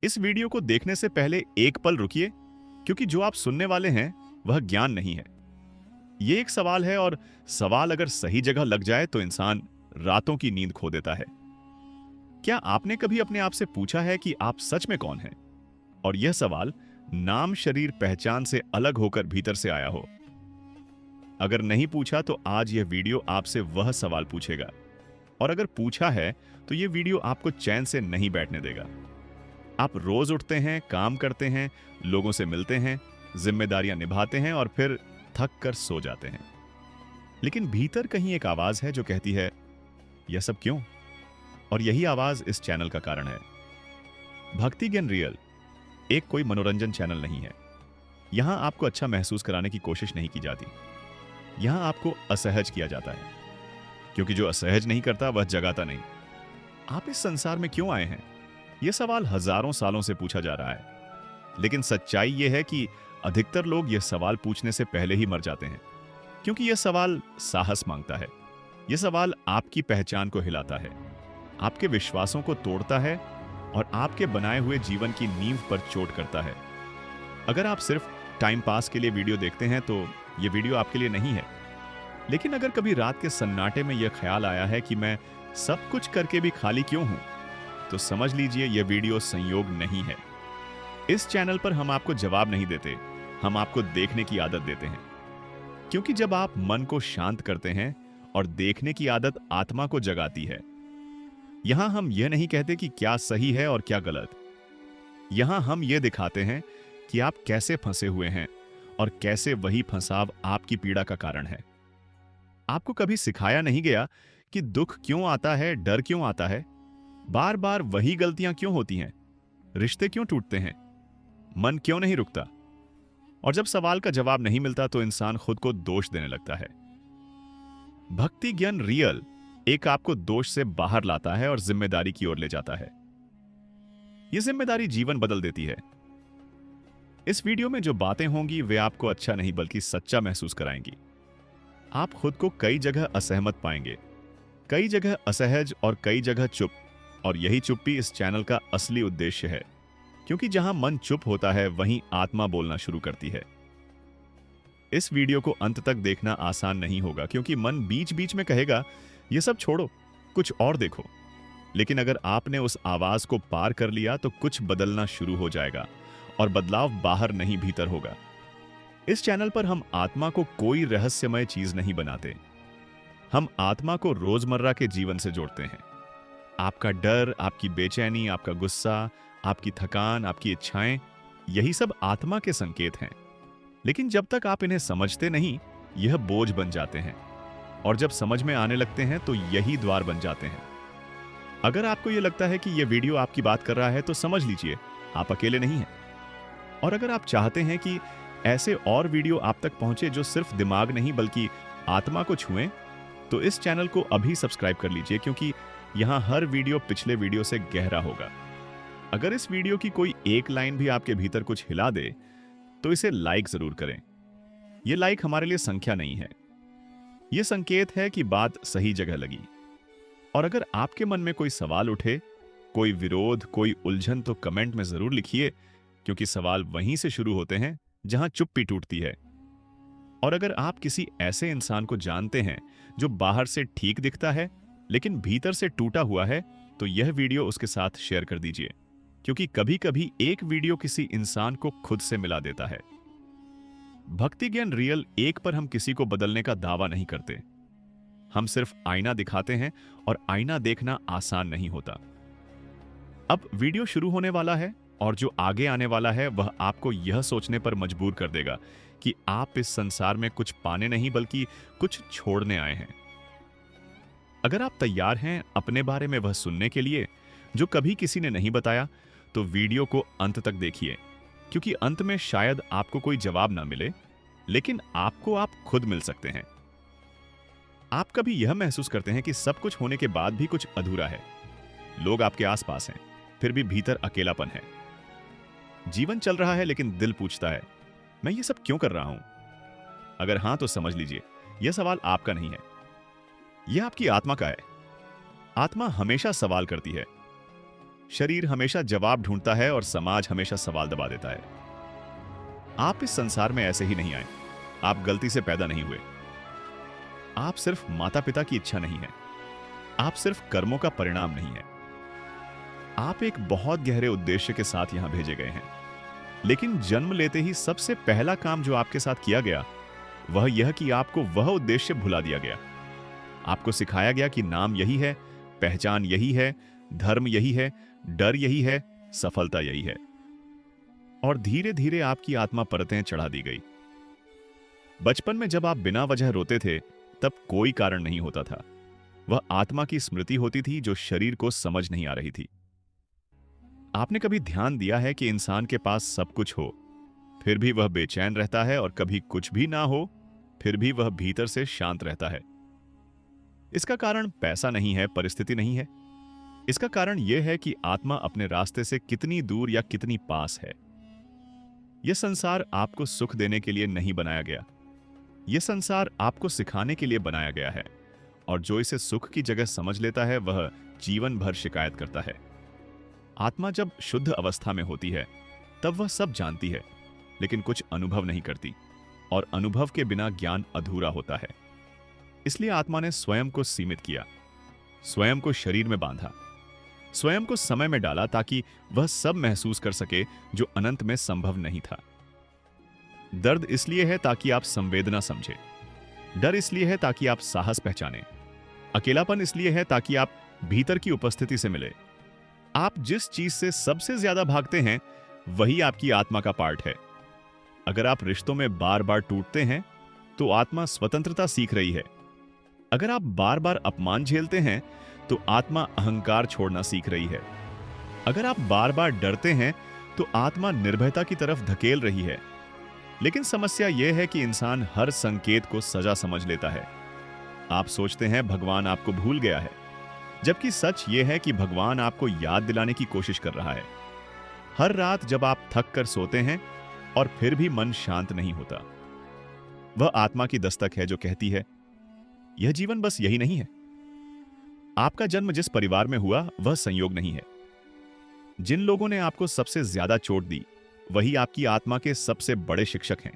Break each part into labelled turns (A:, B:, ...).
A: इस वीडियो को देखने से पहले एक पल रुकिए, क्योंकि जो आप सुनने वाले हैं वह ज्ञान नहीं है। ये एक सवाल है, और सवाल अगर सही जगह लग जाए तो इंसान रातों की नींद खो देता है। क्या आपने कभी अपने आप से पूछा है कि आप सच में कौन हैं? और यह सवाल नाम, शरीर, पहचान से अलग होकर भीतर से आया हो। अगर नहीं पूछा तो आज यह वीडियो आपसे वह सवाल पूछेगा, और अगर पूछा है तो यह वीडियो आपको चैन से नहीं बैठने देगा। आप रोज उठते हैं, काम करते हैं, लोगों से मिलते हैं, जिम्मेदारियां निभाते हैं और फिर थक कर सो जाते हैं। लेकिन भीतर कहीं एक आवाज है जो कहती है, यह सब क्यों? और यही आवाज इस चैनल का कारण है। भक्ति ज्ञान रियल एक कोई मनोरंजन चैनल नहीं है। यहां आपको अच्छा महसूस कराने की कोशिश नहीं की जाती। यहां आपको असहज किया जाता है, क्योंकि जो असहज नहीं करता वह जगाता नहीं। आप इस संसार में क्यों आए हैं? यह सवाल हजारों सालों से पूछा जा रहा है, लेकिन सच्चाई यह है कि अधिकतर लोग यह सवाल पूछने से पहले ही मर जाते हैं, क्योंकि यह सवाल साहस मांगता है। यह सवाल आपकी पहचान को हिलाता है, आपके विश्वासों को तोड़ता है और आपके बनाए हुए जीवन की नींव पर चोट करता है। अगर आप सिर्फ टाइम पास के लिए वीडियो देखते हैं तो यह वीडियो आपके लिए नहीं है। लेकिन अगर कभी रात के सन्नाटे में यह ख्याल आया है कि मैं सब कुछ करके भी खाली क्यों हूं, तो समझ लीजिए यह वीडियो संयोग नहीं है। इस चैनल पर हम आपको जवाब नहीं देते, हम आपको देखने की आदत देते हैं। क्योंकि जब आप मन को शांत करते हैं और देखने की आदत आत्मा को जगाती है। यहां हम यह नहीं कहते कि क्या सही है और क्या गलत। यहां हम यह दिखाते हैं कि आप कैसे फंसे हुए हैं और कैसे वही फंसाव आपकी पीड़ा का कारण है। आपको कभी सिखाया नहीं गया कि दुख क्यों आता है, डर क्यों आता है, बार बार वही गलतियां क्यों होती हैं, रिश्ते क्यों टूटते हैं, मन क्यों नहीं रुकता। और जब सवाल का जवाब नहीं मिलता तो इंसान खुद को दोष देने लगता है। भक्ति ज्ञान रियल एक आपको दोष से बाहर लाता है और जिम्मेदारी की ओर ले जाता है। यह जिम्मेदारी जीवन बदल देती है। इस वीडियो में जो बातें होंगी वे आपको अच्छा नहीं बल्कि सच्चा महसूस कराएंगी। आप खुद को कई जगह असहमत पाएंगे, कई जगह असहज और कई जगह चुप। और यही चुप्पी इस चैनल का असली उद्देश्य है, क्योंकि जहां मन चुप होता है वहीं आत्मा बोलना शुरू करती है। इस वीडियो को अंत तक देखना आसान नहीं होगा, क्योंकि मन बीच बीच में कहेगा, यह सब छोड़ो, कुछ और देखो। लेकिन अगर आपने उस आवाज को पार कर लिया तो कुछ बदलना शुरू हो जाएगा, और बदलाव बाहर नहीं भीतर होगा। इस चैनल पर हम आत्मा को कोई रहस्यमय चीज नहीं बनाते। हम आत्मा को रोजमर्रा के जीवन से जोड़ते हैं। आपका डर, आपकी बेचैनी, आपका गुस्सा, आपकी थकान, आपकी इच्छाएं, यही सब आत्मा के संकेत हैं। लेकिन जब तक आप इन्हें समझते नहीं, यह बोझ बन जाते हैं, और जब समझ में आने लगते हैं तो यही द्वार बन जाते हैं। अगर आपको यह लगता है कि यह वीडियो आपकी बात कर रहा है तो समझ लीजिए आप अकेले नहीं हैं। और अगर आप चाहते हैं कि ऐसे और वीडियो आप तक पहुंचे जो सिर्फ दिमाग नहीं बल्कि आत्मा को छुएं, तो इस चैनल को अभी सब्सक्राइब कर लीजिए, क्योंकि यहां हर वीडियो पिछले वीडियो से गहरा होगा। अगर इस वीडियो की कोई एक लाइन भी आपके भीतर कुछ हिला दे तो इसे लाइक जरूर करें। यह लाइक हमारे लिए संख्या नहीं है, यह संकेत है कि बात सही जगह लगी। और अगर आपके मन में कोई सवाल उठे, कोई विरोध, कोई उलझन, तो कमेंट में जरूर लिखिए, क्योंकि सवाल वहीं से शुरू होते हैं जहां चुप्पी टूटती है। और अगर आप किसी ऐसे इंसान को जानते हैं जो बाहर से ठीक दिखता है लेकिन भीतर से टूटा हुआ है, तो यह वीडियो उसके साथ शेयर कर दीजिए, क्योंकि कभी कभी एक वीडियो किसी इंसान को खुद से मिला देता है। भक्ति ज्ञान रियल एक पर हम किसी को बदलने का दावा नहीं करते। हम सिर्फ आईना दिखाते हैं, और आईना देखना आसान नहीं होता। अब वीडियो शुरू होने वाला है, और जो आगे आने वाला है वह आपको यह सोचने पर मजबूर कर देगा कि आप इस संसार में कुछ पाने नहीं बल्कि कुछ छोड़ने आए हैं। अगर आप तैयार हैं अपने बारे में वह सुनने के लिए जो कभी किसी ने नहीं बताया, तो वीडियो को अंत तक देखिए, क्योंकि अंत में शायद आपको कोई जवाब ना मिले, लेकिन आपको आप खुद मिल सकते हैं। आप कभी यह महसूस करते हैं कि सब कुछ होने के बाद भी कुछ अधूरा है। लोग आपके आसपास हैं, फिर भी भीतर अकेलापन है। जीवन चल रहा है लेकिन दिल पूछता है, मैं ये सब क्यों कर रहा हूं? अगर हां तो समझ लीजिए यह सवाल आपका नहीं है, यह आपकी आत्मा का है। आत्मा हमेशा सवाल करती है। शरीर हमेशा जवाब ढूंढता है और समाज हमेशा सवाल दबा देता है। आप इस संसार में ऐसे ही नहीं आए। आप गलती से पैदा नहीं हुए। आप सिर्फ माता पिता की इच्छा नहीं है। आप सिर्फ कर्मों का परिणाम नहीं है। आप एक बहुत गहरे उद्देश्य के साथ यहां भेजे गए हैं। लेकिन जन्म लेते ही सबसे पहला काम जो आपके साथ किया गया वह यह कि आपको वह उद्देश्य भुला दिया गया। आपको सिखाया गया कि नाम यही है, पहचान यही है, धर्म यही है, डर यही है, सफलता यही है। और धीरे धीरे आपकी आत्मा परतें चढ़ा दी गई। बचपन में जब आप बिना वजह रोते थे तब कोई कारण नहीं होता था। वह आत्मा की स्मृति होती थी जो शरीर को समझ नहीं आ रही थी। आपने कभी ध्यान दिया है कि इंसान के पास सब कुछ हो फिर भी वह बेचैन रहता है, और कभी कुछ भी ना हो फिर भी वह भीतर से शांत रहता है? इसका कारण पैसा नहीं है, परिस्थिति नहीं है। इसका कारण यह है कि आत्मा अपने रास्ते से कितनी दूर या कितनी पास है। यह संसार आपको सुख देने के लिए नहीं बनाया गया। यह संसार आपको सिखाने के लिए बनाया गया है, और जो इसे सुख की जगह समझ लेता है वह जीवन भर शिकायत करता है। आत्मा जब शुद्ध अवस्था में होती है तब वह सब जानती है, लेकिन कुछ अनुभव नहीं करती, और अनुभव के बिना ज्ञान अधूरा होता है। इसलिए आत्मा ने स्वयं को सीमित किया, स्वयं को शरीर में बांधा, स्वयं को समय में डाला ताकि वह सब महसूस कर सके जो अनंत में संभव नहीं था। दर्द इसलिए है ताकि आप संवेदना समझे, डर इसलिए है ताकि आप साहस पहचाने, अकेलापन इसलिए है ताकि आप भीतर की उपस्थिति से मिले। आप जिस चीज से सबसे ज्यादा भागते हैं वही आपकी आत्मा का पार्ट है। अगर आप रिश्तों में बार बार टूटते हैं तो आत्मा स्वतंत्रता सीख रही है। अगर आप बार बार अपमान झेलते हैं तो आत्मा अहंकार छोड़ना सीख रही है। अगर आप बार बार डरते हैं तो आत्मा निर्भयता की तरफ धकेल रही है। लेकिन समस्या यह है कि इंसान हर संकेत को सजा समझ लेता है। आप सोचते हैं भगवान आपको भूल गया है, जबकि सच यह है कि भगवान आपको याद दिलाने की कोशिश कर रहा है। हर रात जब आप थक कर सोते हैं और फिर भी मन शांत नहीं होता, वह आत्मा की दस्तक है जो कहती है यह जीवन बस यही नहीं है। आपका जन्म जिस परिवार में हुआ वह संयोग नहीं है। जिन लोगों ने आपको सबसे ज्यादा चोट दी वही आपकी आत्मा के सबसे बड़े शिक्षक हैं।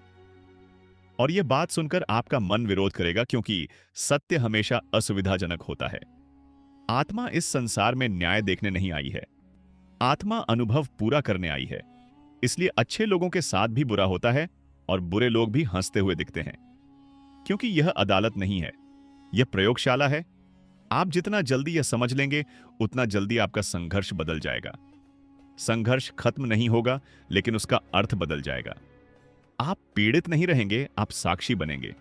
A: और यह बात सुनकर आपका मन विरोध करेगा, क्योंकि सत्य हमेशा असुविधाजनक होता है। आत्मा इस संसार में न्याय देखने नहीं आई है। आत्मा अनुभव पूरा करने आई है। इसलिए अच्छे लोगों के साथ भी बुरा होता है और बुरे लोग भी हंसते हुए दिखते हैं, क्योंकि यह अदालत नहीं है, यह प्रयोगशाला है। आप जितना जल्दी यह समझ लेंगे उतना जल्दी आपका संघर्ष बदल जाएगा। संघर्ष खत्म नहीं होगा, लेकिन उसका अर्थ बदल जाएगा। आप पीड़ित नहीं रहेंगे, आप साक्षी बनेंगे।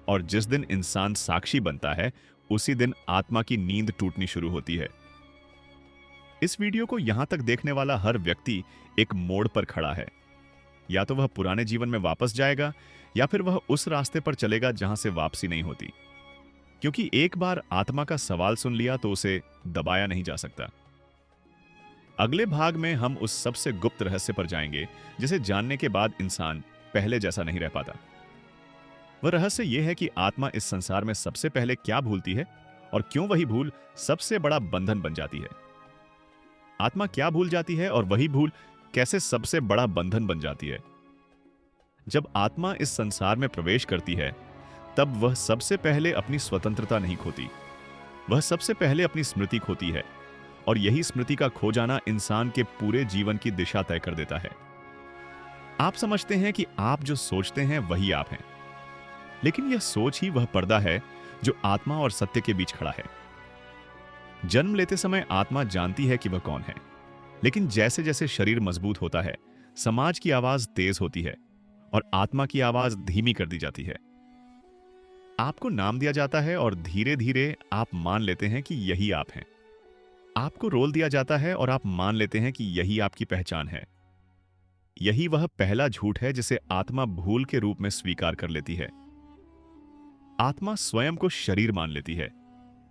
A: और जिस दिन इंसान साक्षी बनता है उसी दिन आत्मा की नींद टूटनी शुरू होती है। इस वीडियो को यहां तक देखने वाला हर व्यक्ति एक मोड़ पर खड़ा है। या तो वह पुराने जीवन में वापस जाएगा या फिर वह उस रास्ते पर चलेगा जहां से वापसी नहीं होती, क्योंकि एक बार आत्मा का सवाल सुन लिया तो उसे दबाया नहीं जा सकता। अगले भाग में हम उस सबसे गुप्त रहस्य पर जाएंगे जिसे जानने के बाद इंसान पहले जैसा नहीं रह पाता। वह रहस्य यह है कि आत्मा इस संसार में सबसे पहले क्या भूलती है और क्यों वही भूल सबसे बड़ा बंधन बन जाती है। आत्मा क्या भूल जाती है और वही भूल कैसे सबसे बड़ा बंधन बन जाती है। जब आत्मा इस संसार में प्रवेश करती है तब वह सबसे पहले अपनी स्वतंत्रता नहीं खोती, वह सबसे पहले अपनी स्मृति खोती है। और यही स्मृति का खो जाना इंसान के पूरे जीवन की दिशा तय कर देता है। आप समझते हैं कि आप जो सोचते हैं वही आप हैं, लेकिन यह सोच ही वह पर्दा है जो आत्मा और सत्य के बीच खड़ा है। जन्म लेते समय आत्मा जानती है कि वह कौन है, लेकिन जैसे जैसे शरीर मजबूत होता है समाज की आवाज तेज होती है और आत्मा की आवाज धीमी कर दी जाती है। आपको नाम दिया जाता है और धीरे धीरे आप मान लेते हैं कि यही आप हैं। आपको रोल दिया जाता है और आप मान लेते हैं कि यही आपकी पहचान है। यही वह पहला झूठ है जिसे आत्मा भूल के रूप में स्वीकार कर लेती है। आत्मा स्वयं को शरीर मान लेती है,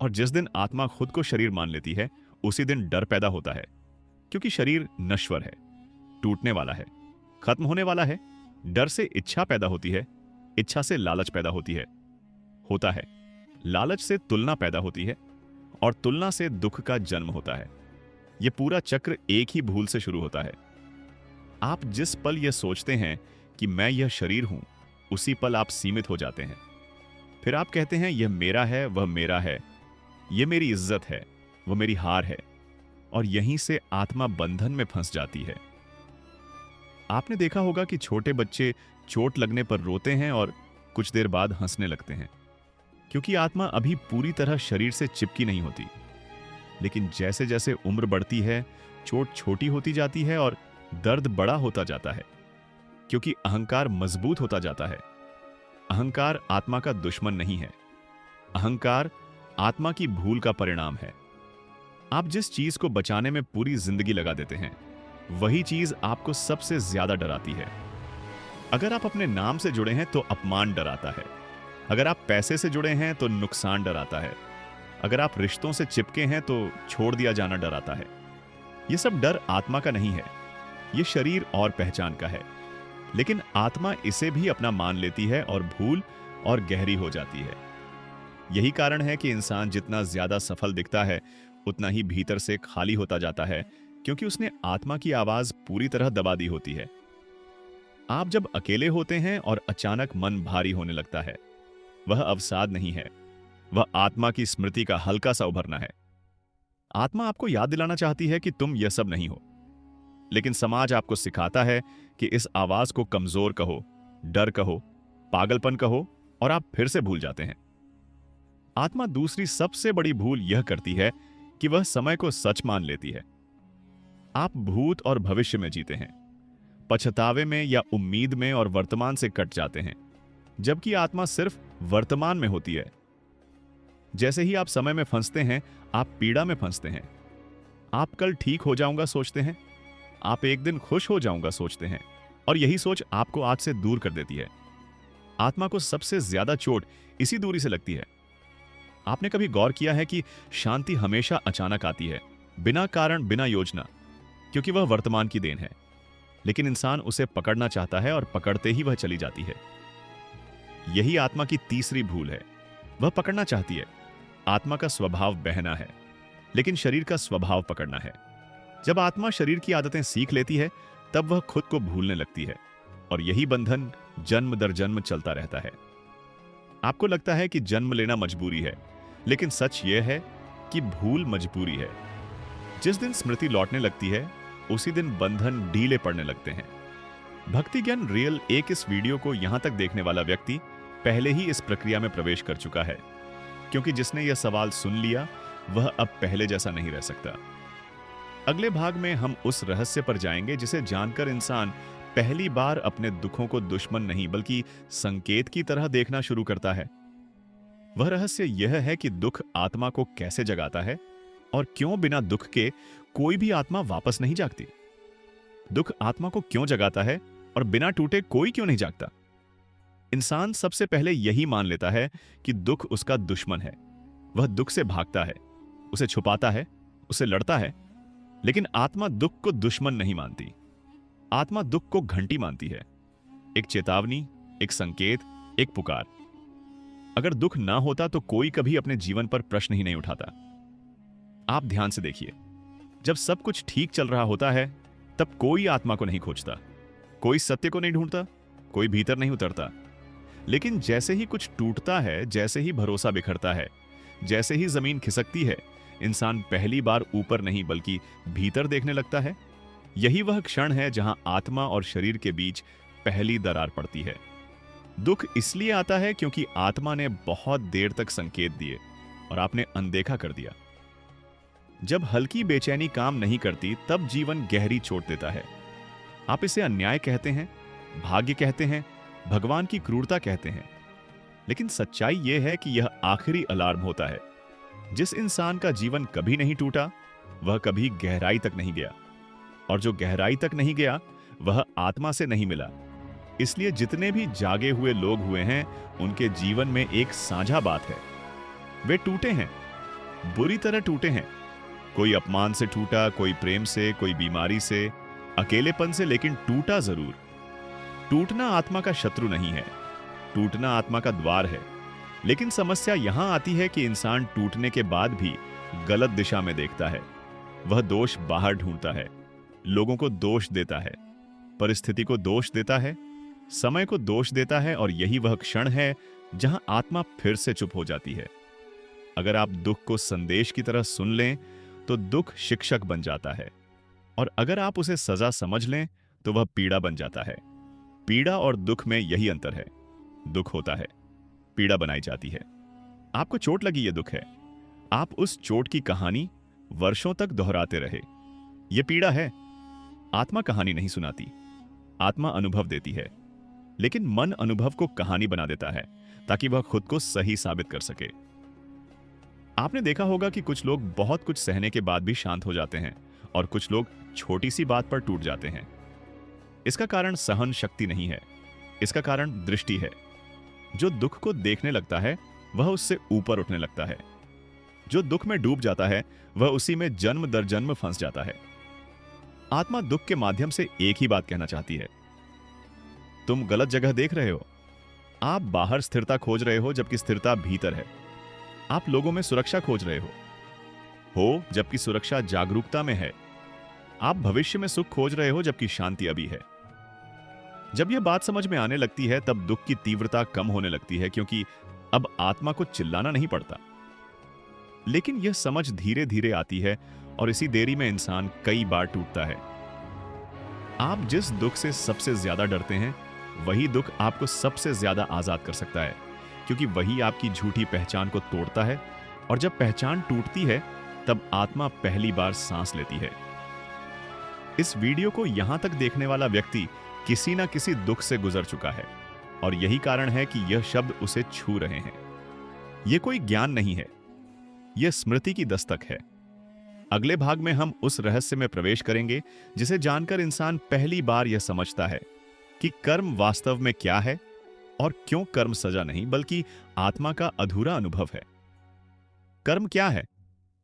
A: और जिस दिन आत्मा खुद को शरीर मान लेती है उसी दिन डर पैदा होता है, क्योंकि शरीर नश्वर है, टूटने वाला है, खत्म होने वाला है। डर से इच्छा पैदा होती है, इच्छा से लालच पैदा होता है, लालच से तुलना पैदा होती है और तुलना से दुख का जन्म होता है। यह पूरा चक्र एक ही भूल से शुरू होता है। आप जिस पल यह सोचते हैं कि मैं यह शरीर हूं, उसी पल आप सीमित हो जाते हैं। फिर आप कहते हैं यह मेरा है, वह मेरा है, यह मेरी इज्जत है, वह मेरी हार है, और यहीं से आत्मा बंधन में फंस जाती है। आपने देखा होगा कि छोटे बच्चे चोट लगने पर रोते हैं और कुछ देर बाद हंसने लगते हैं, क्योंकि आत्मा अभी पूरी तरह शरीर से चिपकी नहीं होती। लेकिन जैसे जैसे उम्र बढ़ती है, चोट छोटी होती जाती है और दर्द बड़ा होता जाता है, क्योंकि अहंकार मजबूत होता जाता है। अहंकार आत्मा का दुश्मन नहीं है। अहंकार आत्मा की भूल का परिणाम है। आप जिस चीज को बचाने में पूरी जिंदगी लगा देते हैं, वही चीज आपको सबसे ज्यादा डराती है। अगर आप अपने नाम से जुड़े हैं तो अपमान डराता है। अगर आप पैसे से जुड़े हैं तो नुकसान डराता है। अगर आप रिश्तों से चिपके हैं तो छोड़ दिया जाना डराता है। यह सब डर आत्मा का नहीं है, यह शरीर और पहचान का है। लेकिन आत्मा इसे भी अपना मान लेती है और भूल और गहरी हो जाती है। यही कारण है कि इंसान जितना ज्यादा सफल दिखता है, उतना ही भीतर से खाली होता जाता है, क्योंकि उसने आत्मा की आवाज पूरी तरह दबा दी होती है। आप जब अकेले होते हैं और अचानक मन भारी होने लगता है, वह अवसाद नहीं है, वह आत्मा की स्मृति का हल्का सा उभरना है। आत्मा आपको याद दिलाना चाहती है कि तुम यह सब नहीं हो, लेकिन समाज आपको सिखाता है कि इस आवाज को कमजोर कहो, डर कहो, पागलपन कहो, और आप फिर से भूल जाते हैं। आत्मा दूसरी सबसे बड़ी भूल यह करती है कि वह समय को सच मान लेती है। आप भूत और भविष्य में जीते हैं, पछतावे में या उम्मीद में, और वर्तमान से कट जाते हैं, जबकि आत्मा सिर्फ वर्तमान में होती है। जैसे ही आप समय में फंसते हैं, आप पीड़ा में फंसते हैं। आप कल ठीक हो जाऊंगा सोचते हैं, आप एक दिन खुश हो जाऊंगा सोचते हैं, और यही सोच आपको आज से दूर कर देती है। आत्मा को सबसे ज्यादा चोट इसी दूरी से लगती है। आपने कभी गौर किया है कि शांति हमेशा अचानक आती है, बिना कारण, बिना योजना, क्योंकि वह वर्तमान की देन है। लेकिन इंसान उसे पकड़ना चाहता है और पकड़ते ही वह चली जाती है। यही आत्मा की तीसरी भूल है। वह पकड़ना चाहती है। आत्मा का स्वभाव बहना है, लेकिन शरीर का स्वभाव पकड़ना है। जब आत्मा शरीर की आदतें सीख लेती है, तब वह खुद को भूलने लगती है, और यही बंधन जन्म दर जन्म चलता रहता है। आपको लगता है कि जन्म लेना मजबूरी है, लेकिन सच यह है कि भूल मजबूरी है। जिस दिन स्मृति लौटने लगती है, उसी दिन बंधन ढीले पड़ने लगते हैं। भक्ति ज्ञान रियल एक इस वीडियो को यहां तक देखने वाला व्यक्ति पहले ही इस प्रक्रिया में प्रवेश कर चुका है, क्योंकि जिसने यह सवाल सुन लिया, वह अब पहले जैसा नहीं रह सकता। अगले भाग में हम उस रहस्य पर जाएंगे जिसे जानकर इंसान पहली बार अपने दुखों को दुश्मन नहीं बल्कि संकेत की तरह देखना शुरू करता है। वह रहस्य यह है कि दुख आत्मा को कैसे जगाता है, और क्यों बिना दुख के कोई भी आत्मा वापस नहीं जागती। दुख आत्मा को क्यों जगाता है और बिना टूटे कोई क्यों नहीं जागता। इंसान सबसे पहले यही मान लेता है कि दुख उसका दुश्मन है। वह दुख से भागता है, उसे छुपाता है, उसे लड़ता है। लेकिन आत्मा दुख को दुश्मन नहीं मानती। आत्मा दुख को घंटी मानती है, एक चेतावनी, एक संकेत, एक पुकार। अगर दुख ना होता तो कोई कभी अपने जीवन पर प्रश्न ही नहीं उठाता। आप ध्यान से देखिए, जब सब कुछ ठीक चल रहा होता है, तब कोई आत्मा को नहीं खोजता, कोई सत्य को नहीं ढूंढता, कोई भीतर नहीं उतरता। लेकिन जैसे ही कुछ टूटता है, जैसे ही भरोसा बिखरता है, जैसे ही जमीन खिसकती है, इंसान पहली बार ऊपर नहीं बल्कि भीतर देखने लगता है। यही वह क्षण है जहां आत्मा और शरीर के बीच पहली दरार पड़ती है। दुख इसलिए आता है क्योंकि आत्मा ने बहुत देर तक संकेत दिए और आपने अनदेखा कर दिया। जब हल्की बेचैनी काम नहीं करती, तब जीवन गहरी चोट देता है। आप इसे अन्याय कहते हैं, भाग्य कहते हैं, भगवान की क्रूरता कहते हैं। लेकिन सच्चाई यह है कि यह आखिरी अलार्म होता है। जिस इंसान का जीवन कभी नहीं टूटा, वह कभी गहराई तक नहीं गया, और जो गहराई तक नहीं गया, वह आत्मा से नहीं मिला। इसलिए जितने भी जागे हुए लोग हुए हैं, उनके जीवन में एक साझा बात है। वे टूटे हैं, बुरी तरह टूटे हैं। कोई अपमान से टूटा, कोई प्रेम से, कोई बीमारी से, अकेलेपन से, लेकिन टूटा जरूर। टूटना आत्मा का शत्रु नहीं है, टूटना आत्मा का द्वार है। लेकिन समस्या यहां आती है कि इंसान टूटने के बाद भी गलत दिशा में देखता है। वह दोष बाहर ढूंढता है, लोगों को दोष देता है, परिस्थिति को दोष देता है, समय को दोष देता है, और यही वह क्षण है जहां आत्मा फिर से चुप हो जाती है। अगर आप दुख को संदेश की तरह सुन लें तो दुख शिक्षक बन जाता है, और अगर आप उसे सजा समझ लें तो वह पीड़ा बन जाता है। पीड़ा और दुख में यही अंतर है। दुख होता है, पीड़ा बनाई जाती है। आपको चोट लगी, यह दुख है। आप उस चोट की कहानी वर्षों तक दोहराते रहे, यह पीड़ा है। आत्मा कहानी नहीं सुनाती, आत्मा अनुभव देती है, लेकिन मन अनुभव को कहानी बना देता है ताकि वह खुद को सही साबित कर सके। आपने देखा होगा कि कुछ लोग बहुत कुछ सहने के बाद भी शांत हो जाते हैं, और कुछ लोग छोटी सी बात पर टूट जाते हैं। इसका कारण सहन शक्ति नहीं है, इसका कारण दृष्टि है। जो दुख को देखने लगता है वह उससे ऊपर उठने लगता है। जो दुख में डूब जाता है वह उसी में जन्म दर जन्म फंस जाता है। आत्मा दुख के माध्यम से एक ही बात कहना चाहती है, तुम गलत जगह देख रहे हो। आप बाहर स्थिरता खोज रहे हो जबकि स्थिरता भीतर है। आप लोगों में सुरक्षा खोज रहे हो जबकि सुरक्षा जागरूकता में है। आप भविष्य में सुख खोज रहे हो जबकि शांति अभी है। जब यह बात समझ में आने लगती है तब दुख की तीव्रता कम होने लगती है, क्योंकि अब आत्मा को चिल्लाना नहीं पड़ता। लेकिन यह समझ धीरे धीरे आती है, और इसी देरी में इंसान कई बार टूटता है। आप जिस दुख से सबसे ज्यादा डरते हैं वही दुख आपको सबसे ज्यादा आजाद कर सकता है, क्योंकि वही आपकी झूठी पहचान को तोड़ता है, और जब पहचान टूटती है तब आत्मा पहली बार सांस लेती है। इस वीडियो को यहां तक देखने वाला व्यक्ति किसी ना किसी दुख से गुजर चुका है, और यही कारण है कि यह शब्द उसे छू रहे हैं। यह कोई ज्ञान नहीं है, यह स्मृति की दस्तक है। अगले भाग में हम उस रहस्य में प्रवेश करेंगे जिसे जानकर इंसान पहली बार यह समझता है कि कर्म वास्तव में क्या है, और क्यों कर्म सजा नहीं बल्कि आत्मा का अधूरा अनुभव है। कर्म क्या है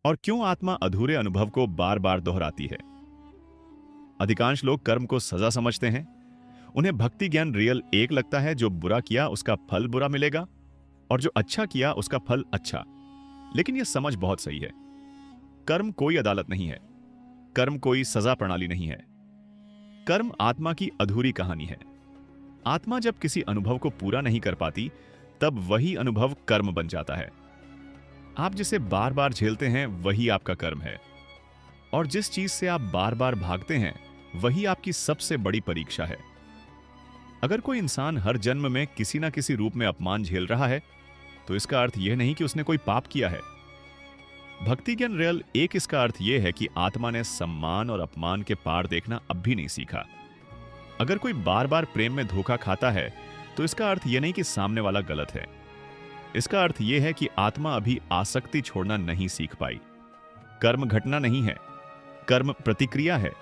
A: और क्यों आत्मा अधूरे अनुभव को बार बार दोहराती है। अधिकांश लोग कर्म को सजा समझते हैं। उन्हें भक्ति ज्ञान रियल एक लगता है। जो बुरा किया उसका फल बुरा मिलेगा, और जो अच्छा किया उसका फल अच्छा। लेकिन यह समझ बहुत सही है। कर्म कोई अदालत नहीं है, कर्म कोई सजा प्रणाली नहीं है। कर्म आत्मा की अधूरी कहानी है। आत्मा जब किसी अनुभव को पूरा नहीं कर पाती तब वही अनुभव कर्म बन जाता है। आप जिसे बार बार झेलते हैं वही आपका कर्म है, और जिस चीज से आप बार बार भागते हैं वही आपकी सबसे बड़ी परीक्षा है। अगर कोई इंसान हर जन्म में किसी ना किसी रूप में अपमान झेल रहा है तो इसका अर्थ यह नहीं कि उसने कोई पाप किया है। भक्ति ज्ञान रियल एक इसका अर्थ यह है कि आत्मा ने सम्मान और अपमान के पार देखना अब भी नहीं सीखा। अगर कोई बार बार प्रेम में धोखा खाता है तो इसका अर्थ यह नहीं कि सामने वाला गलत है। इसका अर्थ यह है कि आत्मा अभी आसक्ति छोड़ना नहीं सीख पाई। कर्म घटना नहीं है, कर्म प्रतिक्रिया है।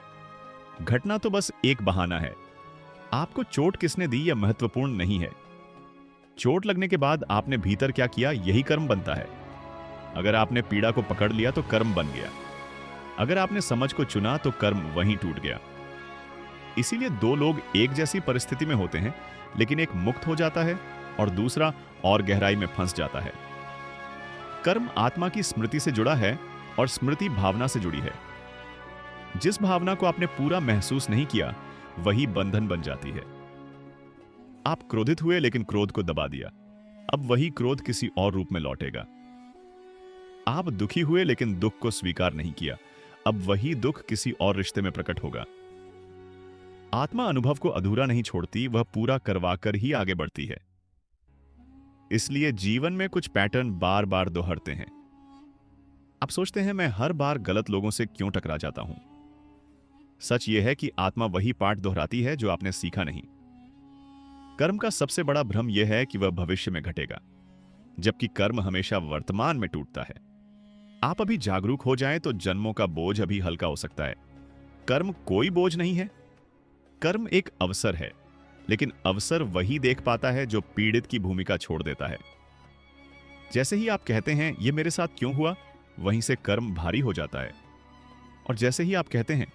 A: घटना तो बस एक बहाना है। आपको चोट किसने दी यह महत्वपूर्ण नहीं है। चोट लगने के बाद आपने भीतर क्या किया यही कर्म बनता है। अगर आपने पीड़ा को पकड़ लिया तो कर्म बन गया। अगर आपने समझ को चुना तो कर्म वहीं टूट गया। इसीलिए दो लोग एक जैसी परिस्थिति में होते हैं, लेकिन एक मुक्त हो जाता है और दूसरा और गहराई में फंस जाता है। कर्म आत्मा की स्मृति से जुड़ा है और स्मृति भावना से जुड़ी है। जिस भावना को आपने पूरा महसूस नहीं किया वही बंधन बन जाती है। आप क्रोधित हुए लेकिन क्रोध को दबा दिया, अब वही क्रोध किसी और रूप में लौटेगा। आप दुखी हुए लेकिन दुख को स्वीकार नहीं किया, अब वही दुख किसी और रिश्ते में प्रकट होगा। आत्मा अनुभव को अधूरा नहीं छोड़ती, वह पूरा करवाकर ही आगे बढ़ती है। इसलिए जीवन में कुछ पैटर्न बार बार दोहरते हैं। आप सोचते हैं मैं हर बार गलत लोगों से क्यों टकरा जाता हूं। सच यह है कि आत्मा वही पाठ दोहराती है जो आपने सीखा नहीं। कर्म का सबसे बड़ा भ्रम यह है कि वह भविष्य में घटेगा, जबकि कर्म हमेशा वर्तमान में टूटता है। आप अभी जागरूक हो जाएं तो जन्मों का बोझ अभी हल्का हो सकता है। कर्म कोई बोझ नहीं है, कर्म एक अवसर है, लेकिन अवसर वही देख पाता है जो पीड़ित की भूमिका छोड़ देता है। जैसे ही आप कहते हैं यह मेरे साथ क्यों हुआ, वहीं से कर्म भारी हो जाता है। और जैसे ही आप कहते हैं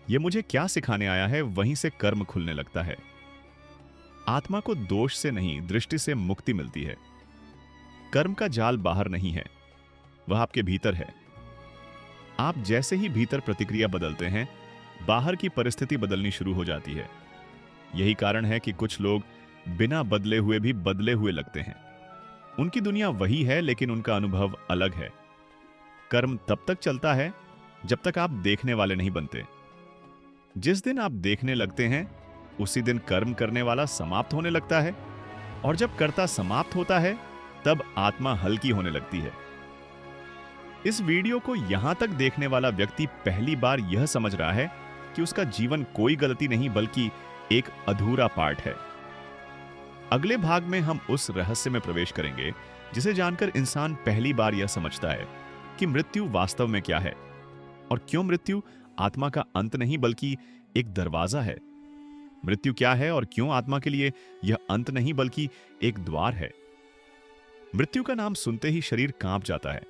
A: यह मुझे क्या सिखाने आया है, वहीं से कर्म खुलने लगता है। आत्मा को दोष से नहीं, दृष्टि से मुक्ति मिलती है। कर्म का जाल बाहर नहीं है, वह आपके भीतर है। आप जैसे ही भीतर प्रतिक्रिया बदलते हैं, बाहर की परिस्थिति बदलनी शुरू हो जाती है। यही कारण है कि कुछ लोग बिना बदले हुए भी बदले हुए लगते हैं। उनकी दुनिया वही है, लेकिन उनका अनुभव अलग है। कर्म तब तक चलता है जब तक आप देखने वाले नहीं बनते। जिस दिन आप देखने लगते हैं, उसी दिन कर्म करने वाला समाप्त होने लगता है, और जब कर्ता समाप्त होता है, तब आत्मा हल्की होने लगती है। इस वीडियो को यहां तक देखने वाला व्यक्ति पहली बार यह समझ रहा है कि उसका जीवन कोई गलती नहीं बल्कि एक अधूरा पार्ट है। अगले भाग में हम उस रहस्य में प्रवेश करेंगे जिसे जानकर इंसान पहली बार यह समझता है कि मृत्यु वास्तव में क्या है, और क्यों मृत्यु आत्मा का अंत नहीं बल्कि एक दरवाजा है। मृत्यु क्या है और क्यों आत्मा के लिए यह अंत नहीं बल्कि एक द्वार है। मृत्यु का नाम सुनते ही शरीर कांप जाता है,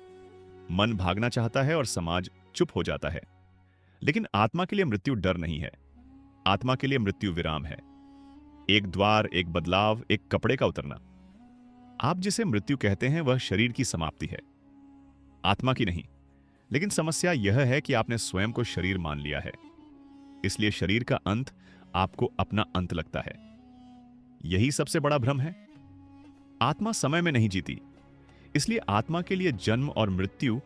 A: मन भागना चाहता है और समाज चुप हो जाता है। लेकिन आत्मा के लिए मृत्यु डर नहीं है। आत्मा के लिए मृत्यु विराम है, एक द्वार, एक बदलाव, एक कपड़े का उतरना। आप जिसे मृत्यु कहते हैं वह शरीर की समाप्ति है, आत्मा की नहीं। लेकिन समस्या यह है कि आपने स्वयं को शरीर मान लिया है, इसलिए शरीर का अंत आपको अपना अंत लगता है। यही सबसे बड़ा भ्रम है। आत्मा समय में नहीं जीती, इसलिए आत्मा के लिए जन्म और मृत्यु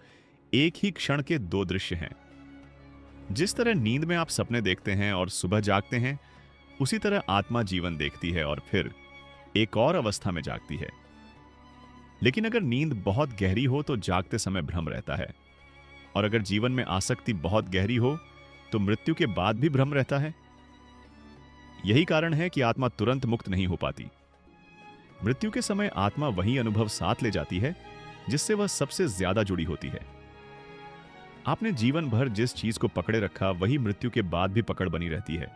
A: एक ही क्षण के दो दृश्य हैं। जिस तरह नींद में आप सपने देखते हैं और सुबह जागते हैं, उसी तरह आत्मा जीवन देखती है और फिर एक और अवस्था में जागती है। लेकिन अगर नींद बहुत गहरी हो तो जागते समय भ्रम रहता है, और अगर जीवन में आसक्ति बहुत गहरी हो तो मृत्यु के बाद भी भ्रम रहता है। यही कारण है कि आत्मा तुरंत मुक्त नहीं हो पाती। मृत्यु के समय आत्मा वही अनुभव साथ ले जाती है जिससे वह सबसे ज्यादा जुड़ी होती है। आपने जीवन भर जिस चीज को पकड़े रखा वही मृत्यु के बाद भी पकड़ बनी रहती है।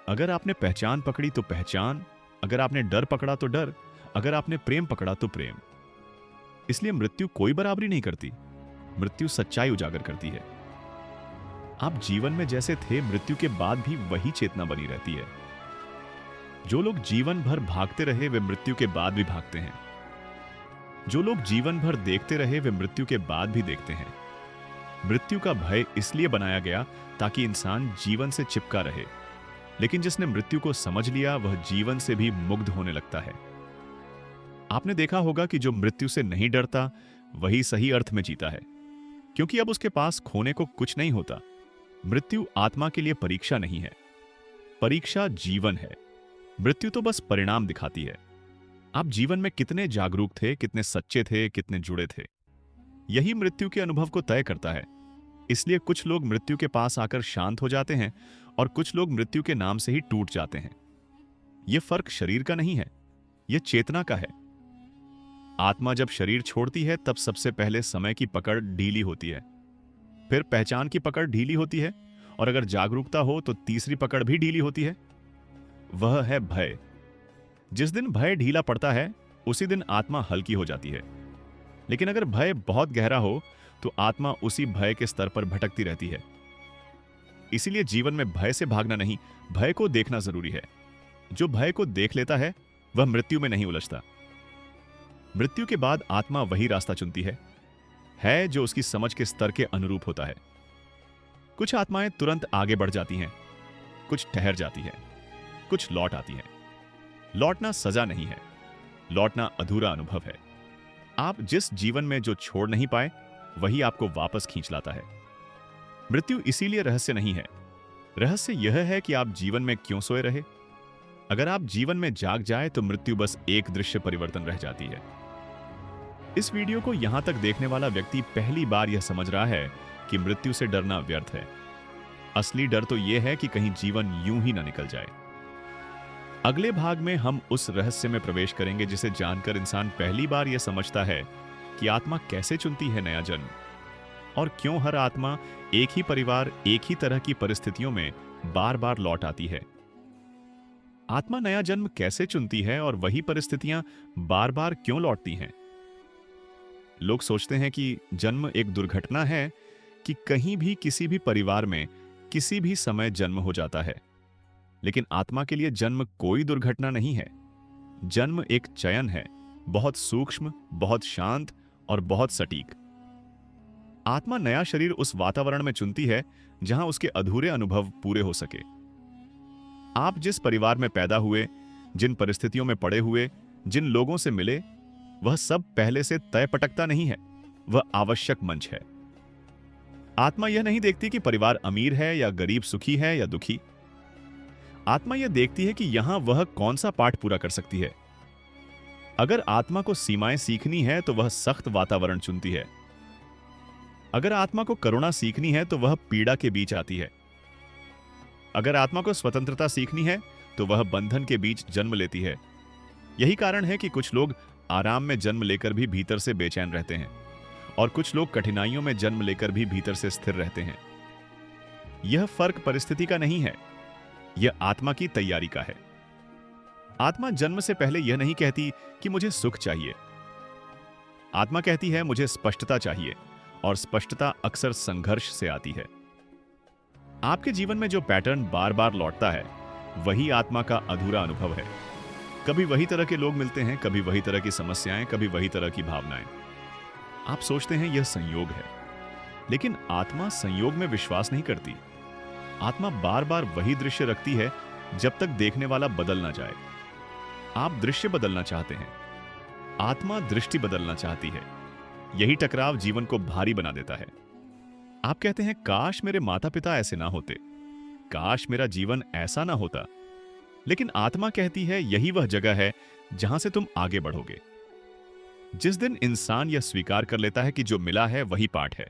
A: अगर आपने पहचान पकड़ी तो पहचान, अगर आपने डर पकड़ा तो डर, अगर आपने प्रेम पकड़ा तो प्रेम। इसलिए मृत्यु कोई बराबरी नहीं करती, मृत्यु सच्चाई उजागर करती है। आप जीवन में जैसे थे, मृत्यु के बाद भी वही चेतना बनी रहती है। जो लोग जीवन भर भागते रहे वे मृत्यु के बाद भी भागते हैं। जो लोग जीवन भर देखते रहे वे मृत्यु के बाद भी देखते हैं। मृत्यु का भय इसलिए बनाया गया ताकि इंसान जीवन से चिपका रहे, लेकिन जिसने मृत्यु को समझ लिया वह जीवन से भी मुग्ध होने लगता है। आपने देखा होगा कि जो मृत्यु से नहीं डरता वही सही अर्थ में जीता है, क्योंकि अब उसके पास खोने को कुछ नहीं होता। मृत्यु आत्मा के लिए परीक्षा नहीं है, परीक्षा जीवन है। मृत्यु तो बस परिणाम दिखाती है। आप जीवन में कितने जागरूक थे, कितने सच्चे थे, कितने जुड़े थे, यही मृत्यु के अनुभव को तय करता है। इसलिए कुछ लोग मृत्यु के पास आकर शांत हो जाते हैं और कुछ लोग मृत्यु के नाम से ही टूट जाते हैं। यह फर्क शरीर का नहीं है, यह चेतना का है। आत्मा जब शरीर छोड़ती है तब सबसे पहले समय की पकड़ ढीली होती है, फिर पहचान की पकड़ ढीली होती है, और अगर जागरूकता हो तो तीसरी पकड़ भी ढीली होती है। वह है भय। जिस दिन भय ढीला पड़ता है उसी दिन आत्मा हल्की हो जाती है। लेकिन अगर भय बहुत गहरा हो तो आत्मा उसी भय के स्तर पर भटकती रहती है। इसीलिए जीवन में भय से भागना नहीं, भय को देखना जरूरी है। जो भय को देख लेता है वह मृत्यु में नहीं उलझता। मृत्यु के बाद आत्मा वही रास्ता चुनती है जो उसकी समझ के स्तर के अनुरूप होता है। कुछ आत्माएं तुरंत आगे बढ़ जाती हैं, कुछ ठहर जाती हैं, कुछ लौट आती हैं। लौटना सजा नहीं है, लौटना अधूरा अनुभव है। आप जिस जीवन में जो छोड़ नहीं पाए वही आपको वापस खींच लाता है। मृत्यु इसीलिए रहस्य नहीं है। रहस्य यह है कि आप जीवन में क्यों सोए रहे। अगर आप जीवन में जाग जाए तो मृत्यु बस एक दृश्य परिवर्तन रह जाती है। इस वीडियो को यहां तक देखने वाला व्यक्ति पहली बार यह समझ रहा है कि मृत्यु से डरना व्यर्थ है। असली डर तो यह है कि कहीं जीवन यूं ही ना निकल जाए। अगले भाग में हम उस रहस्य में प्रवेश करेंगे जिसे जानकर इंसान पहली बार यह समझता है कि आत्मा कैसे चुनती है नया जन्म, और क्यों हर आत्मा एक ही परिवार, एक ही तरह की परिस्थितियों में बार बार लौट आती है। आत्मा नया जन्म कैसे चुनती है और वही परिस्थितियां बार बार क्यों लौटती हैं। लोग सोचते हैं कि जन्म एक दुर्घटना है, कि कहीं भी किसी भी परिवार में किसी भी समय जन्म हो जाता है। लेकिन आत्मा के लिए जन्म कोई दुर्घटना नहीं है। जन्म एक चयन है, बहुत सूक्ष्म, बहुत शांत और बहुत सटीक। आत्मा नया शरीर उस वातावरण में चुनती है जहां उसके अधूरे अनुभव पूरे हो सके। आप जिस परिवार में पैदा हुए, जिन परिस्थितियों में पड़े हुए, जिन लोगों से मिले, वह सब पहले से तय पटकता नहीं है, वह आवश्यक मंच है। आत्मा यह नहीं देखती कि परिवार अमीर है या गरीब, सुखी है या दुखी। आत्मा यह देखती है कि यहां वह कौन सा पाठ पूरा कर सकती है। अगर आत्मा को सीमाएं सीखनी है तो वह सख्त वातावरण चुनती है। अगर आत्मा को करुणा सीखनी है तो वह पीड़ा के बीच आती है। अगर आत्मा को स्वतंत्रता सीखनी है तो वह बंधन के बीच जन्म लेती है। यही कारण है कि कुछ लोग आराम में जन्म लेकर भी भीतर से बेचैन रहते हैं और कुछ लोग कठिनाइयों में जन्म लेकर भी भीतर से स्थिर रहते हैं। यह फर्क परिस्थिति का नहीं है, यह आत्मा की तैयारी का है। आत्मा जन्म से पहले यह नहीं कहती कि मुझे सुख चाहिए। आत्मा कहती है मुझे स्पष्टता चाहिए, और स्पष्टता अक्सर संघर्ष से आती है। आपके जीवन में जो पैटर्न बार बार लौटता है वही आत्मा का अधूरा अनुभव है। कभी वही तरह के लोग मिलते हैं, कभी वही तरह की समस्याएं, कभी वही तरह की भावनाएं। आप सोचते हैं यह संयोग है, लेकिन आत्मा संयोग में विश्वास नहीं करती। आत्मा बार बार वही दृश्य रखती है जब तक देखने वाला बदल ना जाए। आप दृश्य बदलना चाहते हैं, आत्मा दृष्टि बदलना चाहती है। यही टकराव जीवन को भारी बना देता है। आप कहते हैं काश मेरे माता पिता ऐसे ना होते, काश मेरा जीवन ऐसा ना होता। लेकिन आत्मा कहती है यही वह जगह है जहां से तुम आगे बढ़ोगे। जिस दिन इंसान यह स्वीकार कर लेता है कि जो मिला है वही पाठ है,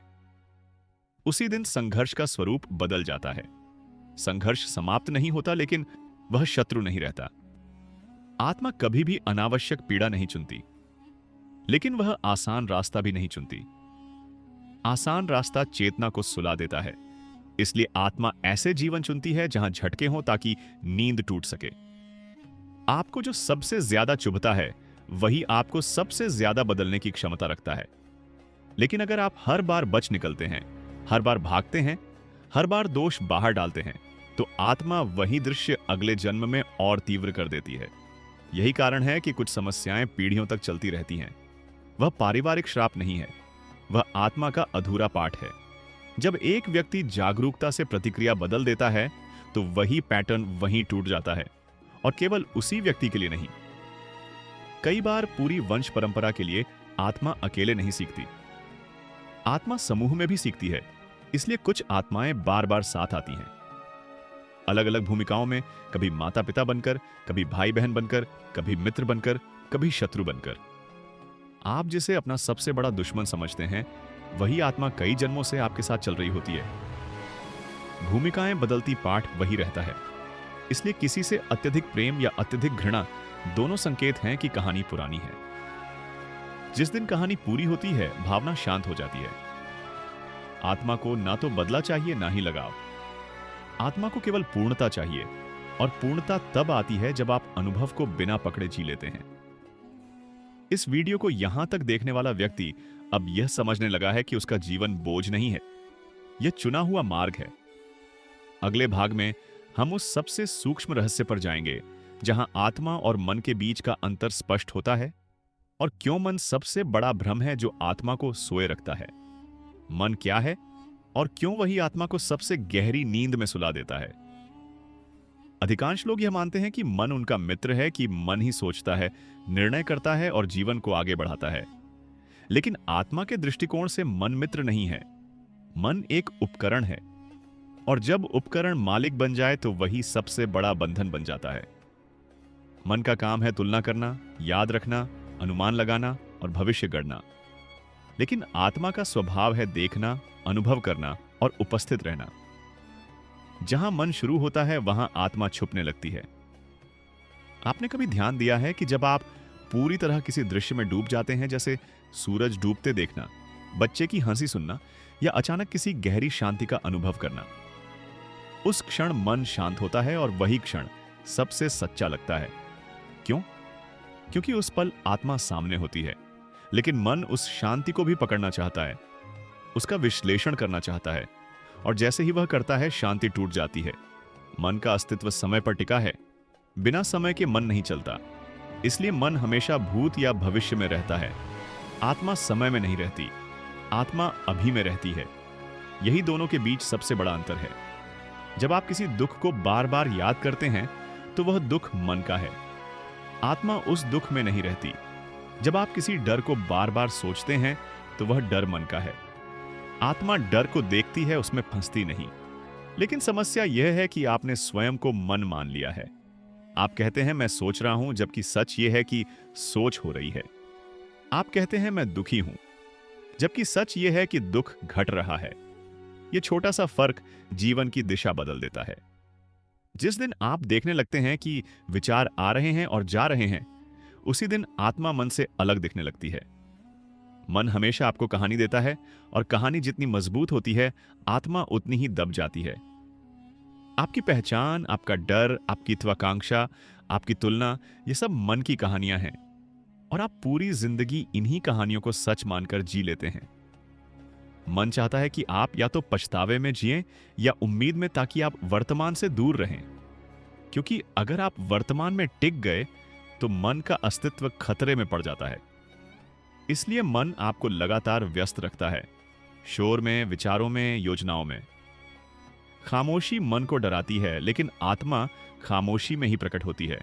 A: उसी दिन संघर्ष का स्वरूप बदल जाता है। संघर्ष समाप्त नहीं होता, लेकिन वह शत्रु नहीं रहता। आत्मा कभी भी अनावश्यक पीड़ा नहीं चुनती, लेकिन वह आसान रास्ता भी नहीं चुनती। आसान रास्ता चेतना को सुला देता है, इसलिए आत्मा ऐसे जीवन चुनती है जहां झटके हों ताकि नींद टूट सके। आपको जो सबसे ज्यादा चुभता है वही आपको सबसे ज्यादा बदलने की क्षमता रखता है। लेकिन अगर आप हर बार बच निकलते हैं, हर बार भागते हैं, हर बार दोष बाहर डालते हैं, तो आत्मा वही दृश्य अगले जन्म में और तीव्र कर देती है। यही कारण है कि कुछ समस्याएं पीढ़ियों तक चलती रहती हैं। वह पारिवारिक श्राप नहीं है, वह आत्मा का अधूरा पाठ है। जब एक व्यक्ति जागरूकता से प्रतिक्रिया बदल देता है तो वही पैटर्न वहीं टूट जाता है, और केवल उसी व्यक्ति के लिए नहीं। कई बार पूरी वंश परंपरा के लिए आत्मा अकेले नहीं सीखती, आत्मा समूह में भी सीखती है। इसलिए कुछ आत्माएं बार बार साथ आती हैं, अलग अलग भूमिकाओं में, कभी माता पिता बनकर, कभी भाई बहन बनकर, कभी मित्र बनकर, कभी शत्रु बनकर। आप जिसे अपना सबसे बड़ा दुश्मन समझते हैं वही आत्मा कई जन्मों से आपके साथ चल रही होती है। भूमिकाएं बदलती, पाठ वही रहता है। इसलिए किसी से अत्यधिक प्रेम या अत्यधिक घृणा दोनों संकेत हैं कि कहानी पुरानी है। जिस दिन कहानी पूरी होती है, भावना शांत हो जाती है। आत्मा को ना तो बदला चाहिए, ना ही लगाव। आत्मा को केवल पूर्णता चाहिए, और पूर्णता तब आती है जब आप अनुभव को बिना पकड़े जी लेते हैं। इस वीडियो को यहां तक देखने वाला व्यक्ति अब यह समझने लगा है कि उसका जीवन बोझ नहीं है, यह चुना हुआ मार्ग है। अगले भाग में हम उस सबसे सूक्ष्म रहस्य पर जाएंगे जहां आत्मा और मन के बीच का अंतर स्पष्ट होता है, और क्यों मन सबसे बड़ा भ्रम है जो आत्मा को सोए रखता है। मन क्या है और क्यों वही आत्मा को सबसे गहरी नींद में सुला देता है। अधिकांश लोग यह मानते हैं कि मन उनका मित्र है, कि मन ही सोचता है, निर्णय करता है और जीवन को आगे बढ़ाता है। लेकिन आत्मा के दृष्टिकोण से मन मित्र नहीं है, मन एक उपकरण है, और जब उपकरण मालिक बन जाए तो वही सबसे बड़ा बंधन बन जाता है। मन का काम है तुलना करना, याद रखना, अनुमान लगाना और भविष्य गढ़ना। लेकिन आत्मा का स्वभाव है देखना, अनुभव करना और उपस्थित रहना। जहां मन शुरू होता है वहां आत्मा छुपने लगती है। आपने कभी ध्यान दिया है कि जब आप पूरी तरह किसी दृश्य में डूब जाते हैं, जैसे सूरज डूबते देखना, बच्चे की हंसी सुनना या अचानक किसी गहरी शांति का अनुभव करना, उस क्षण मन शांत होता है और वही क्षण सबसे सच्चा लगता है। क्यों? क्योंकि उस पल आत्मा सामने होती है, लेकिन मन उस शांति को भी पकड़ना चाहता है, उसका विश्लेषण करना चाहता है, और जैसे ही वह करता है शांति टूट जाती है। मन का अस्तित्व समय पर टिका है, बिना समय के मन नहीं चलता। इसलिए मन हमेशा भूत या भविष्य में रहता है, आत्मा समय में नहीं रहती। आत्मा अभी में रहती है। यही दोनों के बीच सबसे बड़ा अंतर है। जब आप किसी दुख को बार बार याद करते हैं तो वह दुख मन का है। आत्मा उस दुख में नहीं रहती। जब आप किसी डर को बार बार सोचते हैं तो वह डर मन का है। आत्मा डर को देखती है, उसमें फंसती नहीं। लेकिन समस्या यह है कि आपने स्वयं को मन मान लिया है। आप कहते हैं मैं सोच रहा हूं, जबकि सच यह है कि सोच हो रही है। आप कहते हैं मैं दुखी हूं, जबकि सच यह है कि दुख घट रहा है। यह छोटा सा फर्क जीवन की दिशा बदल देता है। जिस दिन आप देखने लगते हैं कि विचार आ रहे हैं और जा रहे हैं, उसी दिन आत्मा मन से अलग दिखने लगती है। मन हमेशा आपको कहानी देता है, और कहानी जितनी मजबूत होती है, आत्मा उतनी ही दब जाती है। आपकी पहचान, आपका डर, आपकी त्वाकांक्षा, आपकी तुलना, ये सब मन की कहानियां हैं, और आप पूरी जिंदगी इन्हीं कहानियों को सच मानकर जी लेते हैं। मन चाहता है कि आप या तो पछतावे में जिएं या उम्मीद में, ताकि आप वर्तमान से दूर रहें। क्योंकि अगर आप वर्तमान में टिक गए तो मन का अस्तित्व खतरे में पड़ जाता है। इसलिए मन आपको लगातार व्यस्त रखता है, शोर में, विचारों में, योजनाओं में। खामोशी मन को डराती है, लेकिन आत्मा खामोशी में ही प्रकट होती है।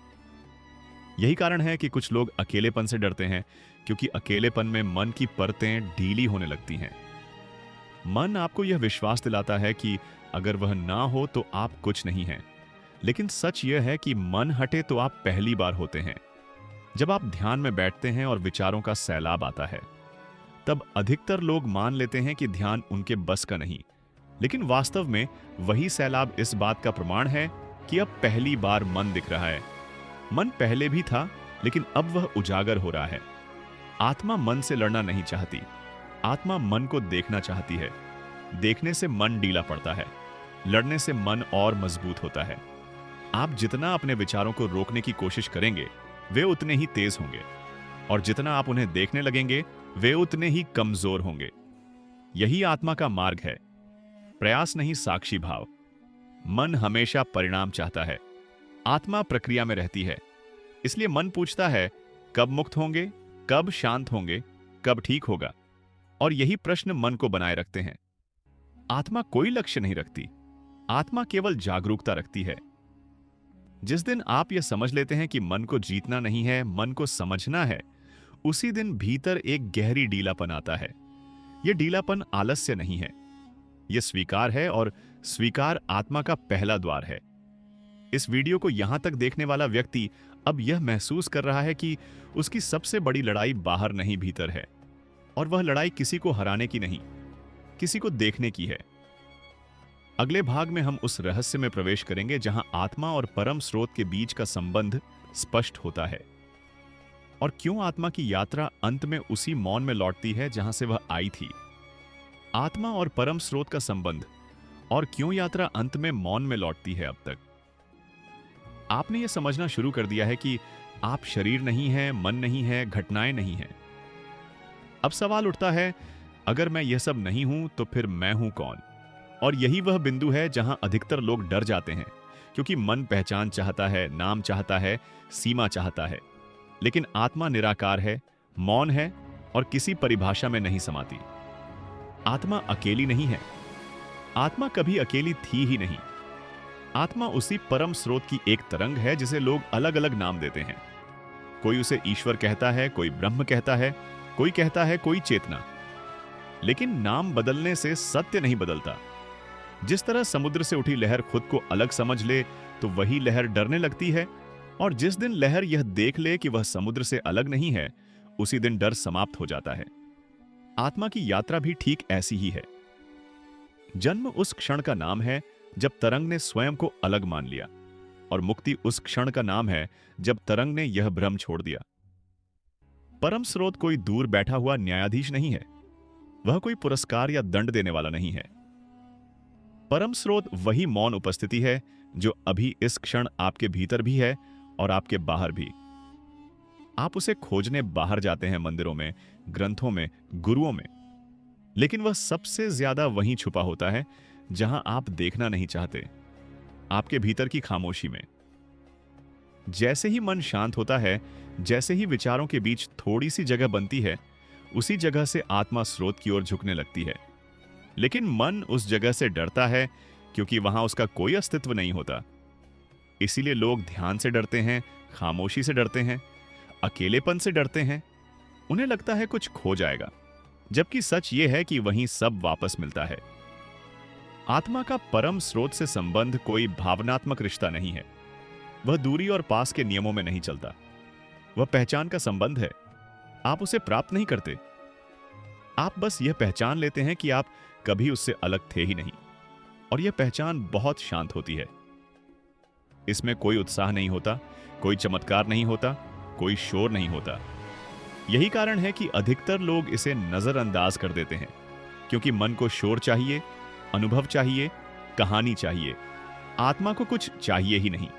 A: यही कारण है कि कुछ लोग अकेलेपन से डरते हैं, क्योंकि अकेलेपन में मन की परतें ढीली होने लगती हैं। मन आपको यह विश्वास दिलाता है कि अगर वह ना हो तो आप कुछ नहीं हैं। लेकिन सच यह है कि मन हटे तो आप पहली बार होते हैं। जब आप ध्यान में बैठते हैं और विचारों का सैलाब आता है, तब अधिकतर लोग मान लेते हैं कि ध्यान उनके बस का नहीं। लेकिन वास्तव में वही सैलाब इस बात का प्रमाण है कि अब पहली बार मन दिख रहा है। मन पहले भी था, लेकिन अब वह उजागर हो रहा है। आत्मा मन से लड़ना नहीं चाहती। आत्मा मन को देखना चाहती है। देखने से मन ढीला पड़ता है, लड़ने से मन और मजबूत होता है। आप जितना अपने विचारों को रोकने की कोशिश करेंगे, वे उतने ही तेज होंगे, और जितना आप उन्हें देखने लगेंगे, वे उतने ही कमजोर होंगे। यही आत्मा का मार्ग है, प्रयास नहीं, साक्षी भाव। मन हमेशा परिणाम चाहता है, आत्मा प्रक्रिया में रहती है। इसलिए मन पूछता है, कब मुक्त होंगे, कब शांत होंगे, कब ठीक होगा। और यही प्रश्न मन को बनाए रखते हैं। आत्मा कोई लक्ष्य नहीं रखती, आत्मा केवल जागरूकता रखती है। जिस दिन आप यह समझ लेते हैं कि मन को जीतना नहीं है, मन को समझना है, उसी दिन भीतर एक गहरी ढीलापन आता है। यह ढीलापन आलस्य नहीं है, यह स्वीकार है, और स्वीकार आत्मा का पहला द्वार है। इस वीडियो को यहां तक देखने वाला व्यक्ति अब यह महसूस कर रहा है कि उसकी सबसे बड़ी लड़ाई बाहर नहीं, भीतर है। और वह लड़ाई किसी को हराने की नहीं, किसी को देखने की है। अगले भाग में हम उस रहस्य में प्रवेश करेंगे जहां आत्मा और परम स्रोत के बीच का संबंध स्पष्ट होता है, और क्यों आत्मा की यात्रा अंत में उसी मौन में लौटती है जहां से वह आई थी। आत्मा और परम स्रोत का संबंध, और क्यों यात्रा अंत में मौन में लौटती है। अब तक आपने यह समझना शुरू कर दिया है कि आप शरीर नहीं है, मन नहीं है, घटनाएं नहीं है। अब सवाल उठता है, अगर मैं यह सब नहीं हूं तो फिर मैं हूं कौन? और यही वह बिंदु है जहां अधिकतर लोग डर जाते हैं, क्योंकि मन पहचान चाहता है, नाम चाहता है, सीमा चाहता है। लेकिन आत्मा निराकार है, मौन है, और किसी परिभाषा में नहीं समाती। आत्मा अकेली नहीं है, आत्मा कभी अकेली थी ही नहीं। आत्मा उसी परम स्रोत की एक तरंग है जिसे लोग अलग अलग नाम देते हैं। कोई उसे ईश्वर कहता है, कोई ब्रह्म कहता है, कोई कहता है कोई चेतना। लेकिन नाम बदलने से सत्य नहीं बदलता। जिस तरह समुद्र से उठी लहर खुद को अलग समझ ले तो वही लहर डरने लगती है, और जिस दिन लहर यह देख ले कि वह समुद्र से अलग नहीं है, उसी दिन डर समाप्त हो जाता है। आत्मा की यात्रा भी ठीक ऐसी ही है। जन्म उस क्षण का नाम है जब तरंग ने स्वयं को अलग मान लिया, और मुक्ति उस क्षण का नाम है जब तरंग ने यह भ्रम छोड़ दिया। परम स्रोत कोई दूर बैठा हुआ न्यायाधीश नहीं है, वह कोई पुरस्कार या दंड देने वाला नहीं है। परम स्रोत वही मौन उपस्थिति है जो अभी इस क्षण आपके भीतर भी है और आपके बाहर भी। आप उसे खोजने बाहर जाते हैं, मंदिरों में, ग्रंथों में, गुरुओं में, लेकिन वह सबसे ज्यादा वहीं छुपा होता है जहां आप देखना नहीं चाहते, आपके भीतर की खामोशी में। जैसे ही मन शांत होता है, जैसे ही विचारों के बीच थोड़ी सी जगह बनती है, उसी जगह से आत्मा स्रोत की ओर झुकने लगती है। लेकिन मन उस जगह से डरता है क्योंकि वहां उसका कोई अस्तित्व नहीं होता। इसीलिए लोग ध्यान से डरते हैं, खामोशी से डरते हैं, अकेलेपन से डरते हैं। उन्हें लगता है कुछ खो जाएगा, जबकि सच यह है कि वहीं सब वापस मिलता है। आत्मा का परम स्रोत से संबंध कोई भावनात्मक रिश्ता नहीं है। वह दूरी और पास के नियमों में नहीं चलता। वह पहचान का संबंध है। आप उसे प्राप्त नहीं करते। आप बस यह पहचान लेते हैं कि आप कभी उससे अलग थे ही नहीं, और यह पहचान बहुत शांत होती है। इसमें कोई उत्साह नहीं होता, कोई चमत्कार नहीं होता, कोई शोर नहीं होता। यही कारण है कि अधिकतर लोग इसे नजरअंदाज कर देते हैं, क्योंकि मन को शोर चाहिए, अनुभव चाहिए, कहानी चाहिए। आत्मा को कुछ चाहिए ही नहीं।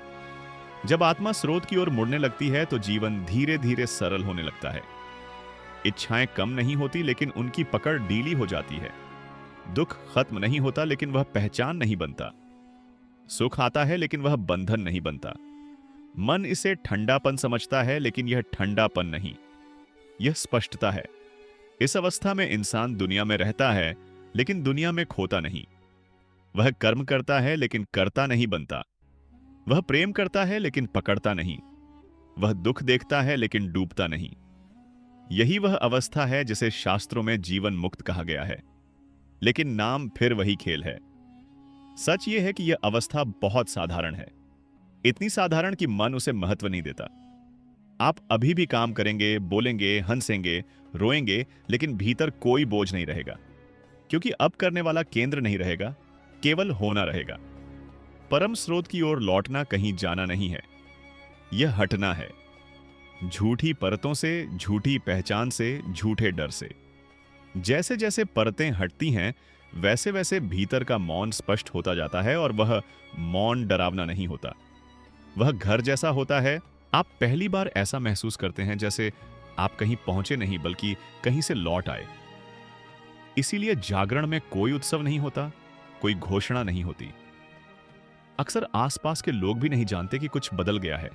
A: जब आत्मा स्रोत की ओर मुड़ने लगती है तो जीवन धीरे धीरे सरल होने लगता है। इच्छाएं कम नहीं होती, लेकिन उनकी पकड़ ढीली हो जाती है। दुख खत्म नहीं होता, लेकिन वह पहचान नहीं बनता। सुख आता है, लेकिन वह बंधन नहीं बनता। मन इसे ठंडापन समझता है, लेकिन यह ठंडापन नहीं, यह स्पष्टता है। इस अवस्था में इंसान दुनिया में रहता है, लेकिन दुनिया में खोता नहीं। वह कर्म करता है, लेकिन कर्ता नहीं बनता। वह प्रेम करता है, लेकिन पकड़ता नहीं। वह दुख देखता है, लेकिन डूबता नहीं। यही वह अवस्था है जिसे शास्त्रों में जीवन मुक्त कहा गया है, लेकिन नाम फिर वही खेल है। सच यह है कि यह अवस्था बहुत साधारण है, इतनी साधारण कि मन उसे महत्व नहीं देता। आप अभी भी काम करेंगे, बोलेंगे, हंसेंगे, रोएंगे, लेकिन भीतर कोई बोझ नहीं रहेगा, क्योंकि अब करने वाला केंद्र नहीं रहेगा, केवल होना रहेगा। परम स्रोत की ओर लौटना कहीं जाना नहीं है, यह हटना है। झूठी परतों से, झूठी पहचान से, झूठे डर से। जैसे जैसे परतें हटती हैं, वैसे वैसे भीतर का मौन स्पष्ट होता जाता है, और वह मौन डरावना नहीं होता, वह घर जैसा होता है। आप पहली बार ऐसा महसूस करते हैं जैसे आप कहीं पहुंचे नहीं, बल्कि कहीं से लौट आए। इसीलिए जागरण में कोई उत्सव नहीं होता, कोई घोषणा नहीं होती। अक्सर आसपास के लोग भी नहीं जानते कि कुछ बदल गया है,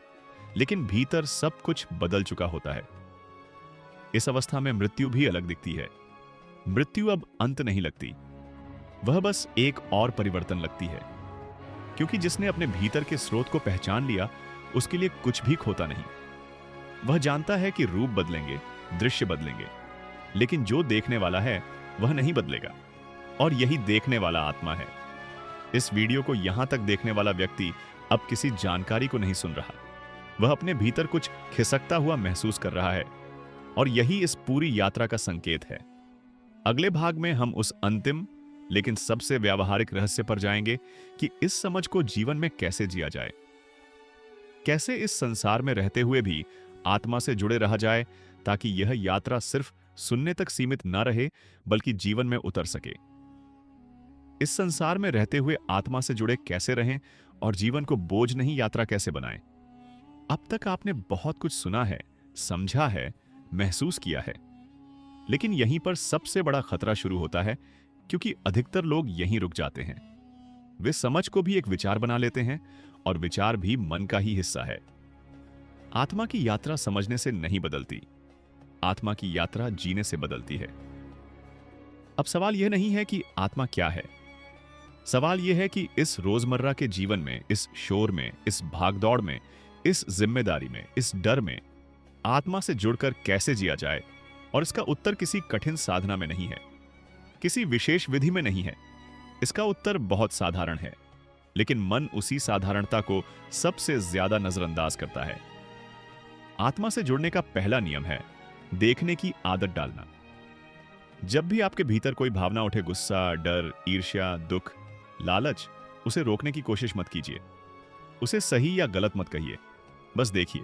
A: लेकिन भीतर सब कुछ बदल चुका होता है। इस अवस्था में मृत्यु भी अलग दिखती है। मृत्यु अब अंत नहीं लगती, वह बस एक और परिवर्तन लगती है, क्योंकि जिसने अपने भीतर के स्रोत को पहचान लिया, उसके लिए कुछ भी खोता नहीं। वह जानता है कि रूप बदलेंगे, दृश्य बदलेंगे, लेकिन जो देखने वाला है वह नहीं बदलेगा, और यही देखने वाला आत्मा है। इस वीडियो को यहां तक देखने वाला व्यक्ति अब किसी जानकारी को नहीं सुन रहा, वह अपने भीतर कुछ खिसकता हुआ महसूस कर रहा है, और यही इस पूरी यात्रा का संकेत है। अगले भाग में हम उस अंतिम लेकिन सबसे व्यावहारिक रहस्य पर जाएंगे कि इस समझ को जीवन में कैसे जिया जाए, कैसे इस संसार में रहते हुए भी आत्मा से जुड़े रहा जाए, ताकि यह यात्रा सिर्फ सुनने तक सीमित न रहे, बल्कि जीवन में उतर सके। इस संसार में रहते हुए आत्मा से जुड़े कैसे रहें और जीवन को बोझ नहीं यात्रा कैसे बनाएं। अब तक आपने बहुत कुछ सुना है, समझा है, महसूस किया है, लेकिन यहीं पर सबसे बड़ा खतरा शुरू होता है, क्योंकि अधिकतर लोग यहीं रुक जाते हैं। वे समझ को भी एक विचार बना लेते हैं, और विचार भी मन का ही हिस्सा है। आत्मा की यात्रा समझने से नहीं बदलती, आत्मा की यात्रा जीने से बदलती है। अब सवाल यह नहीं है कि आत्मा क्या है, सवाल यह है कि इस रोजमर्रा के जीवन में, इस शोर में, इस भागदौड़ में, इस जिम्मेदारी में, इस डर में आत्मा से जुड़कर कैसे जिया जाए। और इसका उत्तर किसी कठिन साधना में नहीं है, किसी विशेष विधि में नहीं है। इसका उत्तर बहुत साधारण है, लेकिन मन उसी साधारणता को सबसे ज्यादा नजरअंदाज करता है। आत्मा से जुड़ने का पहला नियम है देखने की आदत डालना। जब भी आपके भीतर कोई भावना उठे, गुस्सा, डर, ईर्ष्या, दुख, लालच, उसे रोकने की कोशिश मत कीजिए। उसे सही या गलत मत कहिए, बस देखिए।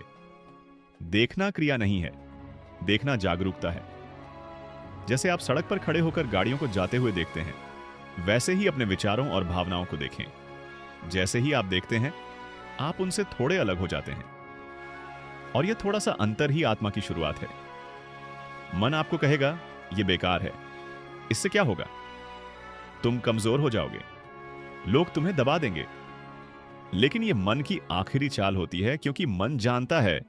A: देखना क्रिया नहीं है, देखना जागरूकता है। जैसे आप सड़क पर खड़े होकर गाड़ियों को जाते हुए देखते हैं, वैसे ही अपने विचारों और भावनाओं को देखें। जैसे ही आप देखते हैं, आप उनसे थोड़े अलग हो जाते हैं, और यह थोड़ा सा अंतर ही आत्मा की शुरुआत है। मन आपको कहेगा यह बेकार है, इससे क्या होगा, तुम कमजोर हो जाओगे, लोग तुम्हें दबा देंगे। लेकिन यह मन की आखिरी चाल होती है, क्योंकि मन जानता है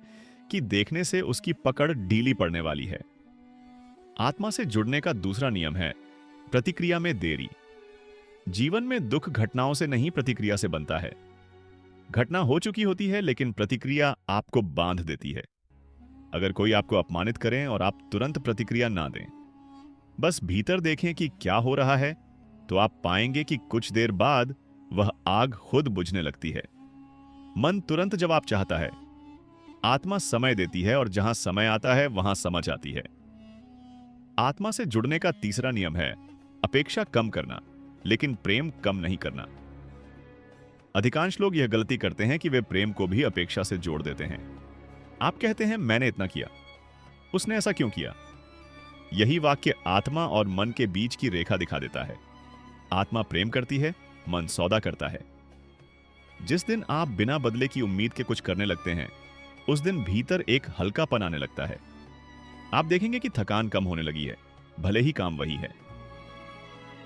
A: कि देखने से उसकी पकड़ ढीली पड़ने वाली है। आत्मा से जुड़ने का दूसरा नियम है प्रतिक्रिया में देरी। जीवन में दुख घटनाओं से नहीं, प्रतिक्रिया से बनता है। घटना हो चुकी होती है, लेकिन प्रतिक्रिया आपको बांध देती है। अगर कोई आपको अपमानित करे और आप तुरंत प्रतिक्रिया ना दें, बस भीतर देखें कि क्या हो रहा है, तो आप पाएंगे कि कुछ देर बाद वह आग खुद बुझने लगती है। मन तुरंत जवाब चाहता है, आत्मा समय देती है, और जहां समय आता है वहां समझ आती है। आत्मा से जुड़ने का तीसरा नियम है अपेक्षा कम करना, लेकिन प्रेम कम नहीं करना। अधिकांश लोग यह गलती करते हैं कि वे प्रेम को भी अपेक्षा से जोड़ देते हैं। आप कहते हैं, मैंने इतना किया, उसने ऐसा क्यों किया? यही वाक्य आत्मा और मन के बीच की रेखा दिखा देता है। आत्मा प्रेम करती है, मन सौदा करता है। जिस दिन आप बिना बदले की उम्मीद के कुछ करने लगते हैं, उस दिन भीतर एक हल्कापन आने लगता है। आप देखेंगे कि थकान कम होने लगी है, भले ही काम वही है।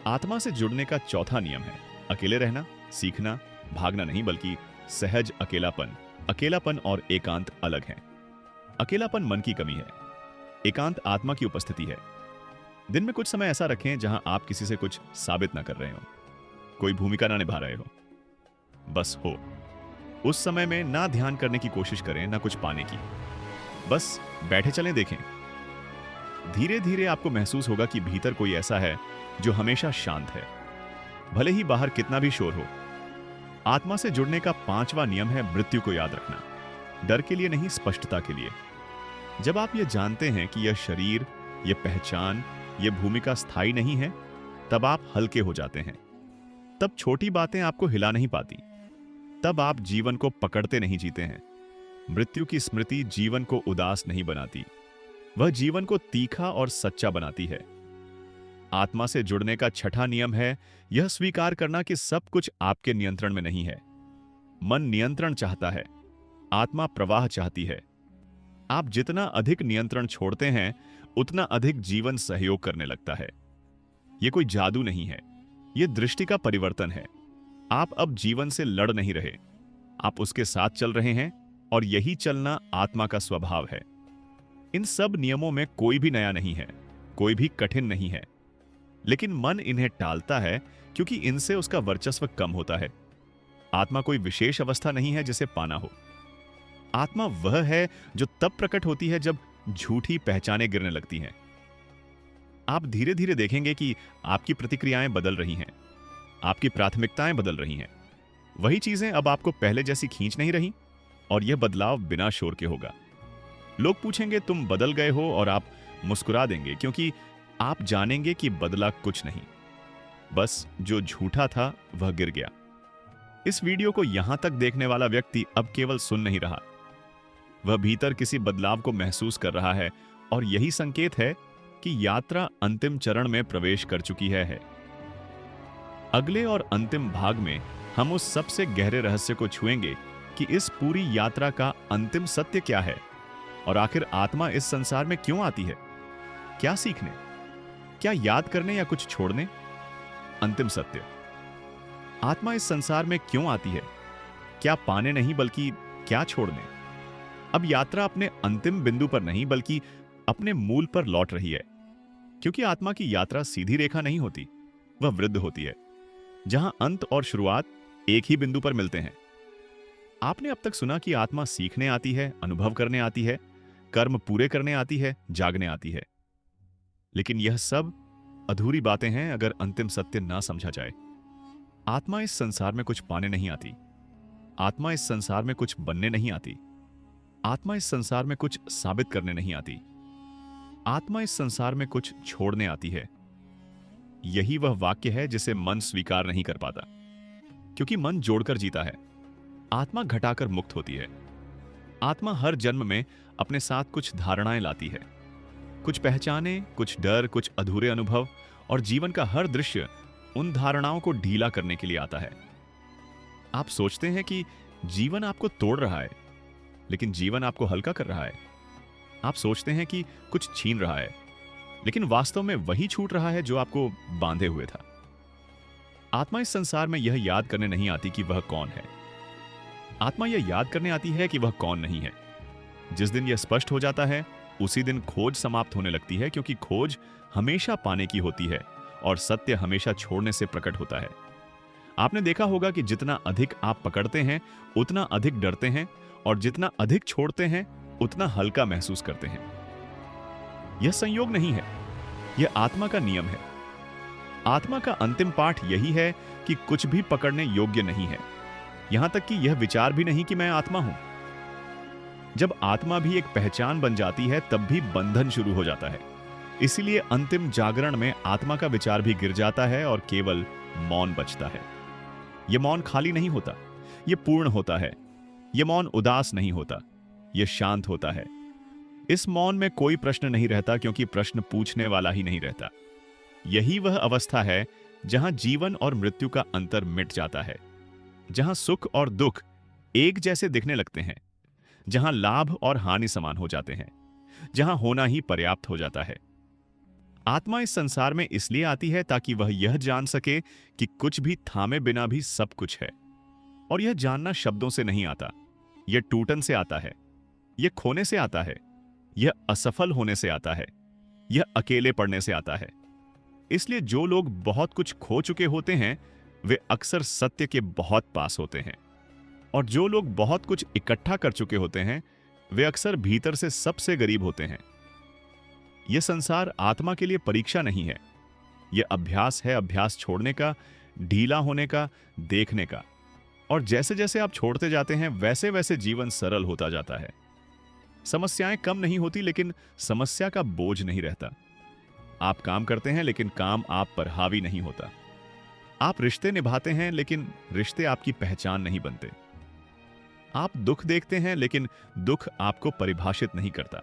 A: आत्मा से जुड़ने का चौथा नियम है अकेले रहना सीखना। भागना नहीं, बल्कि सहज अकेलापन। अकेलापन और एकांत अलग हैं। अकेलापन मन की कमी है, एकांत आत्मा की उपस्थिति है। दिन में कुछ समय ऐसा रखें जहां आप किसी से कुछ साबित ना कर रहे हो, कोई भूमिका ना निभा रहे हो, बस हो। उस समय में ना ध्यान करने की कोशिश करें, ना कुछ पाने की, बस बैठे चलें, देखें। धीरे धीरे आपको महसूस होगा कि भीतर कोई ऐसा है जो हमेशा शांत है, भले ही बाहर कितना भी शोर हो। आत्मा से जुड़ने का पांचवा नियम है मृत्यु को याद रखना। डर के लिए नहीं, स्पष्टता के लिए। जब आप ये जानते हैं कि यह शरीर, यह पहचान, यह भूमिका स्थायी नहीं है, तब आप हल्के हो जाते हैं। तब छोटी बातें आपको हिला नहीं पाती। तब आप जीवन को पकड़ते नहीं जीते हैं। मृत्यु की स्मृति जीवन को उदास नहीं बनाती, वह जीवन को तीखा और सच्चा बनाती है। आत्मा से जुड़ने का छठा नियम है यह स्वीकार करना कि सब कुछ आपके नियंत्रण में नहीं है। मन नियंत्रण चाहता है, आत्मा प्रवाह चाहती है। आप जितना अधिक नियंत्रण छोड़ते हैं, उतना अधिक जीवन सहयोग करने लगता है। यह कोई जादू नहीं है, यह दृष्टि का परिवर्तन है। आप अब जीवन से लड़ नहीं रहे, आप उसके साथ चल रहे हैं, और यही चलना आत्मा का स्वभाव है। इन सब नियमों में कोई भी नया नहीं है, कोई भी कठिन नहीं है, लेकिन मन इन्हें टालता है क्योंकि इनसे उसका वर्चस्व कम होता है। आत्मा कोई विशेष अवस्था नहीं है जिसे पाना हो। आत्मा वह है जो तब प्रकट होती है जब झूठी पहचानें गिरने लगती हैं। आप धीरे धीरे देखेंगे कि आपकी प्रतिक्रियाएं बदल रही हैं, आपकी प्राथमिकताएं बदल रही हैं। वही चीजें अब आपको पहले जैसी खींच नहीं रही, और यह बदलाव बिना शोर के होगा। लोग पूछेंगे, तुम बदल गए हो, और आप मुस्कुरा देंगे, क्योंकि आप जानेंगे कि बदला कुछ नहीं, बस जो झूठा था वह गिर गया। इस वीडियो को यहां तक देखने वाला व्यक्ति अब केवल सुन नहीं रहा, वह भीतर किसी बदलाव को महसूस कर रहा है, और यही संकेत है कि यात्रा अंतिम चरण में प्रवेश कर चुकी है। अगले और अंतिम भाग में हम उस सबसे गहरे रहस्य को छुएंगे कि इस पूरी यात्रा का अंतिम सत्य क्या है, और आखिर आत्मा इस संसार में क्यों आती है। क्या सीखने, क्या याद करने, या कुछ छोड़ने? अंतिम सत्य, आत्मा इस संसार में क्यों आती है? क्या पाने नहीं, बल्कि क्या छोड़ने? अब यात्रा अपने अंतिम बिंदु पर नहीं, बल्कि अपने मूल पर लौट रही है, क्योंकि आत्मा की यात्रा सीधी रेखा नहीं होती, वह वृद्ध होती है, जहां अंत और शुरुआत एक ही बिंदु पर मिलते हैं। आपने अब तक सुना कि आत्मा सीखने आती है, अनुभव करने आती है, कर्म पूरे करने आती है, जागने आती है। लेकिन यह सब अधूरी बातें हैं अगर अंतिम सत्य ना समझा जाए। आत्मा इस संसार में कुछ पाने नहीं आती, आत्मा इस संसार में कुछ बनने नहीं आती, आत्मा इस संसार में कुछ साबित करने नहीं आती, आत्मा इस संसार में कुछ छोड़ने आती है। यही वह वाक्य है जिसे मन स्वीकार नहीं कर पाता, क्योंकि मन जोड़कर जीता है, आत्मा घटाकर मुक्त होती है। आत्मा हर जन्म में अपने साथ कुछ धारणाएं लाती है, कुछ पहचाने, कुछ डर, कुछ अधूरे अनुभव, और जीवन का हर दृश्य उन धारणाओं को ढीला करने के लिए आता है। आप सोचते हैं कि जीवन आपको तोड़ रहा है, लेकिन जीवन आपको हल्का कर रहा है। आप सोचते हैं कि कुछ छीन रहा है, लेकिन वास्तव में वही छूट रहा है जो आपको बांधे हुए था। आत्मा इस संसार में यह याद करने नहीं आती कि वह कौन है, आत्मा यह याद करने आती है कि वह कौन नहीं है। जिस दिन यह स्पष्ट हो जाता है, उसी दिन खोज समाप्त होने लगती है, क्योंकि खोज हमेशा पाने की होती है और सत्य हमेशा छोड़ने से प्रकट होता है। आपने देखा होगा कि जितना अधिक आप पकड़ते हैं उतना अधिक डरते हैं, और जितना अधिक छोड़ते हैं उतना हल्का महसूस करते हैं। यह संयोग नहीं है, यह आत्मा का नियम है। आत्मा का अंतिम पाठ यही है कि कुछ भी पकड़ने योग्य नहीं है, यहां तक कि यह विचार भी नहीं कि मैं आत्मा हूं। जब आत्मा भी एक पहचान बन जाती है तब भी बंधन शुरू हो जाता है। इसीलिए अंतिम जागरण में आत्मा का विचार भी गिर जाता है और केवल मौन बचता है। यह मौन खाली नहीं होता, यह पूर्ण होता है। यह मौन उदास नहीं होता, यह शांत होता है। इस मौन में कोई प्रश्न नहीं रहता, क्योंकि प्रश्न पूछने वाला ही नहीं रहता। यही वह अवस्था है जहां जीवन और मृत्यु का अंतर मिट जाता है, जहां सुख और दुख एक जैसे दिखने लगते हैं, जहां लाभ और हानि समान हो जाते हैं, जहां होना ही पर्याप्त हो जाता है। आत्मा इस संसार में इसलिए आती है ताकि वह यह जान सके कि कुछ भी थामे बिना भी सब कुछ है। और यह जानना शब्दों से नहीं आता, यह टूटन से आता है, यह खोने से आता है, यह असफल होने से आता है, यह अकेले पड़ने से आता है। इसलिए जो लोग बहुत कुछ खो चुके होते हैं वे अक्सर सत्य के बहुत पास होते हैं, और जो लोग बहुत कुछ इकट्ठा कर चुके होते हैं वे अक्सर भीतर से सबसे गरीब होते हैं। यह संसार आत्मा के लिए परीक्षा नहीं है, यह अभ्यास है, अभ्यास छोड़ने का, ढीला होने का, देखने का। और जैसे जैसे आप छोड़ते जाते हैं वैसे वैसे जीवन सरल होता जाता है। समस्याएं कम नहीं होती, लेकिन समस्या का बोझ नहीं रहता। आप काम करते हैं लेकिन काम आप पर हावी नहीं होता। आप रिश्ते निभाते हैं लेकिन रिश्ते आपकी पहचान नहीं बनते। आप दुख देखते हैं लेकिन दुख आपको परिभाषित नहीं करता।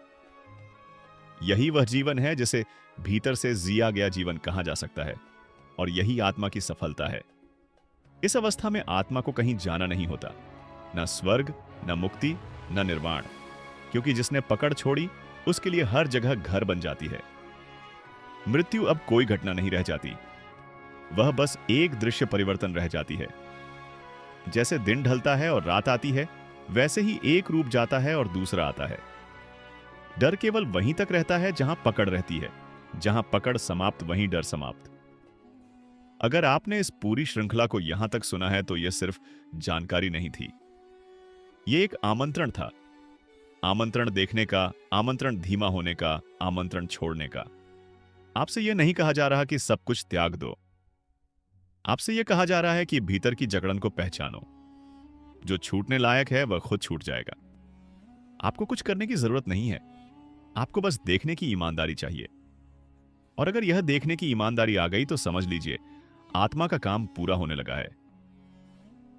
A: यही वह जीवन है जिसे भीतर से जिया गया जीवन कहा जा सकता है, और यही आत्मा की सफलता है। इस अवस्था में आत्मा को कहीं जाना नहीं होता, न स्वर्ग, न मुक्ति, न निर्वाण, क्योंकि जिसने पकड़ छोड़ी उसके लिए हर जगह घर बन जाती है। मृत्यु अब कोई घटना नहीं रह जाती, वह बस एक दृश्य परिवर्तन रह जाती है। जैसे दिन ढलता है और रात आती है, वैसे ही एक रूप जाता है और दूसरा आता है। डर केवल वहीं तक रहता है जहां पकड़ रहती है, जहां पकड़ समाप्त वहीं डर समाप्त। अगर आपने इस पूरी श्रृंखला को यहां तक सुना है तो यह सिर्फ जानकारी नहीं थी, यह एक आमंत्रण था। आमंत्रण देखने का, आमंत्रण धीमा होने का, आमंत्रण छोड़ने का। आपसे यह नहीं कहा जा रहा कि सब कुछ त्याग दो, आपसे यह कहा जा रहा है कि भीतर की जकड़न को पहचानो। जो छूटने लायक है वह खुद छूट जाएगा। आपको कुछ करने की जरूरत नहीं है, आपको बस देखने की ईमानदारी चाहिए। और अगर यह देखने की ईमानदारी आ गई तो समझ लीजिए आत्मा का काम पूरा होने लगा है।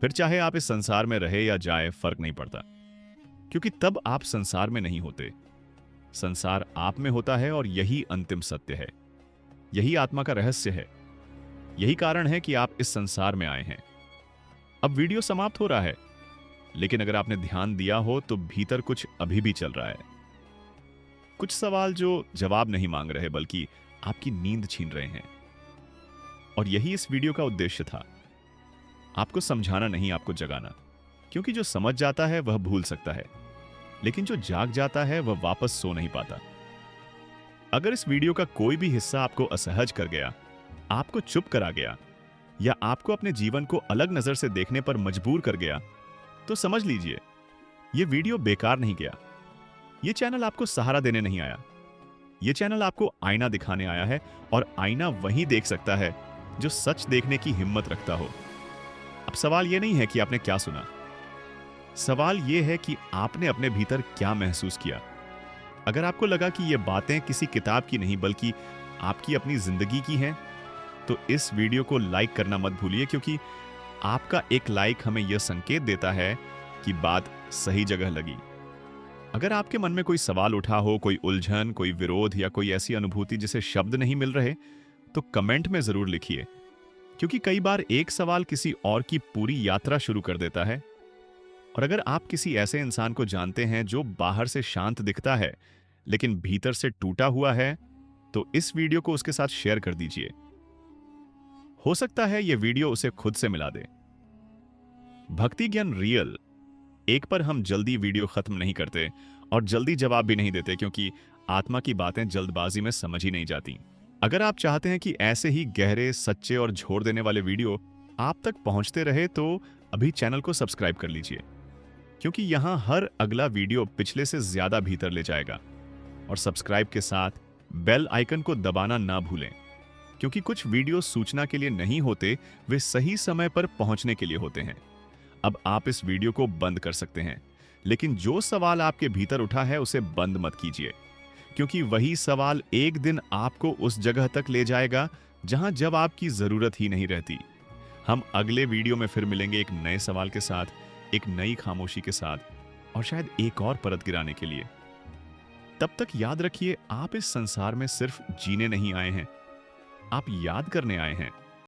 A: फिर चाहे आप इस संसार में रहे या जाए फर्क नहीं पड़ता, क्योंकि तब आप संसार में नहीं होते, संसार आप में होता है। और यही अंतिम सत्य है, यही आत्मा का रहस्य है, यही कारण है कि आप इस संसार में आए हैं। अब वीडियो समाप्त हो रहा है, लेकिन अगर आपने ध्यान दिया हो तो भीतर कुछ अभी भी चल रहा है। कुछ सवाल जो जवाब नहीं मांग रहे बल्कि आपकी नींद छीन रहे हैं। और यही इस वीडियो का उद्देश्य था, आपको समझाना नहीं, आपको जगाना। क्योंकि जो समझ जाता है वह भूल सकता है, लेकिन जो जाग जाता है वह वापस सो नहीं पाता। अगर इस वीडियो का कोई भी हिस्सा आपको असहज कर गया, आपको चुप करा गया, या आपको अपने जीवन को अलग नजर से देखने पर मजबूर कर गया, तो समझ लीजिए यह वीडियो बेकार नहीं गया। यह चैनल आपको सहारा देने नहीं आया, यह चैनल आपको आईना दिखाने आया है। और आईना वही देख सकता है जो सच देखने की हिम्मत रखता हो। अब सवाल यह नहीं है कि आपने क्या सुना, सवाल यह है कि आपने अपने भीतर क्या महसूस किया। अगर आपको लगा कि यह बातें किसी किताब की नहीं बल्कि आपकी अपनी जिंदगी की हैं, तो इस वीडियो को लाइक करना मत भूलिए, क्योंकि आपका एक लाइक हमें यह संकेत देता है कि बात सही जगह लगी। अगर आपके मन में कोई सवाल उठा हो, कोई उलझन, कोई विरोध या कोई ऐसी अनुभूति जिसे शब्द नहीं मिल रहे, तो कमेंट में जरूर लिखिए, क्योंकि कई बार एक सवाल किसी और की पूरी यात्रा शुरू कर देता है। और अगर आप किसी ऐसे इंसान को जानते हैं जो बाहर से शांत दिखता है लेकिन भीतर से टूटा हुआ है, तो इस वीडियो को उसके साथ शेयर कर दीजिए। हो सकता है यह वीडियो उसे खुद से मिला दे। भक्ति ज्ञान रियल एक पर हम जल्दी वीडियो खत्म नहीं करते और जल्दी जवाब भी नहीं देते, क्योंकि आत्मा की बातें जल्दबाजी में समझ ही नहीं जाती। अगर आप चाहते हैं कि ऐसे ही गहरे, सच्चे और झोर देने वाले वीडियो आप तक पहुंचते रहे तो अभी चैनल को सब्सक्राइब कर लीजिए, क्योंकि यहाँ हर अगला वीडियो पिछले से ज्यादा भीतर ले जाएगा। और सब्सक्राइब के साथ बेल आइकन को दबाना ना भूलें, क्योंकि कुछ वीडियो सूचना के लिए नहीं होते, वे सही समय पर पहुंचने के लिए होते हैं। अब आप इस वीडियो को बंद कर सकते हैं, लेकिन जो सवाल आपके भीतर उठा है उसे बंद मत कीजिए, क्योंकि वही सवाल एक दिन आपको उस जगह तक ले जाएगा जहां जब आपकी जरूरत ही नहीं रहती। हम अगले वीडियो में फिर मिलेंगे एक नए सवाल के साथ, एक नई खामोशी के साथ, और शायद एक और परत गिराने के लिए। तब तक याद रखिए, आप इस संसार में सिर्फ जीने नहीं आए हैं, आप याद करने आए हैं।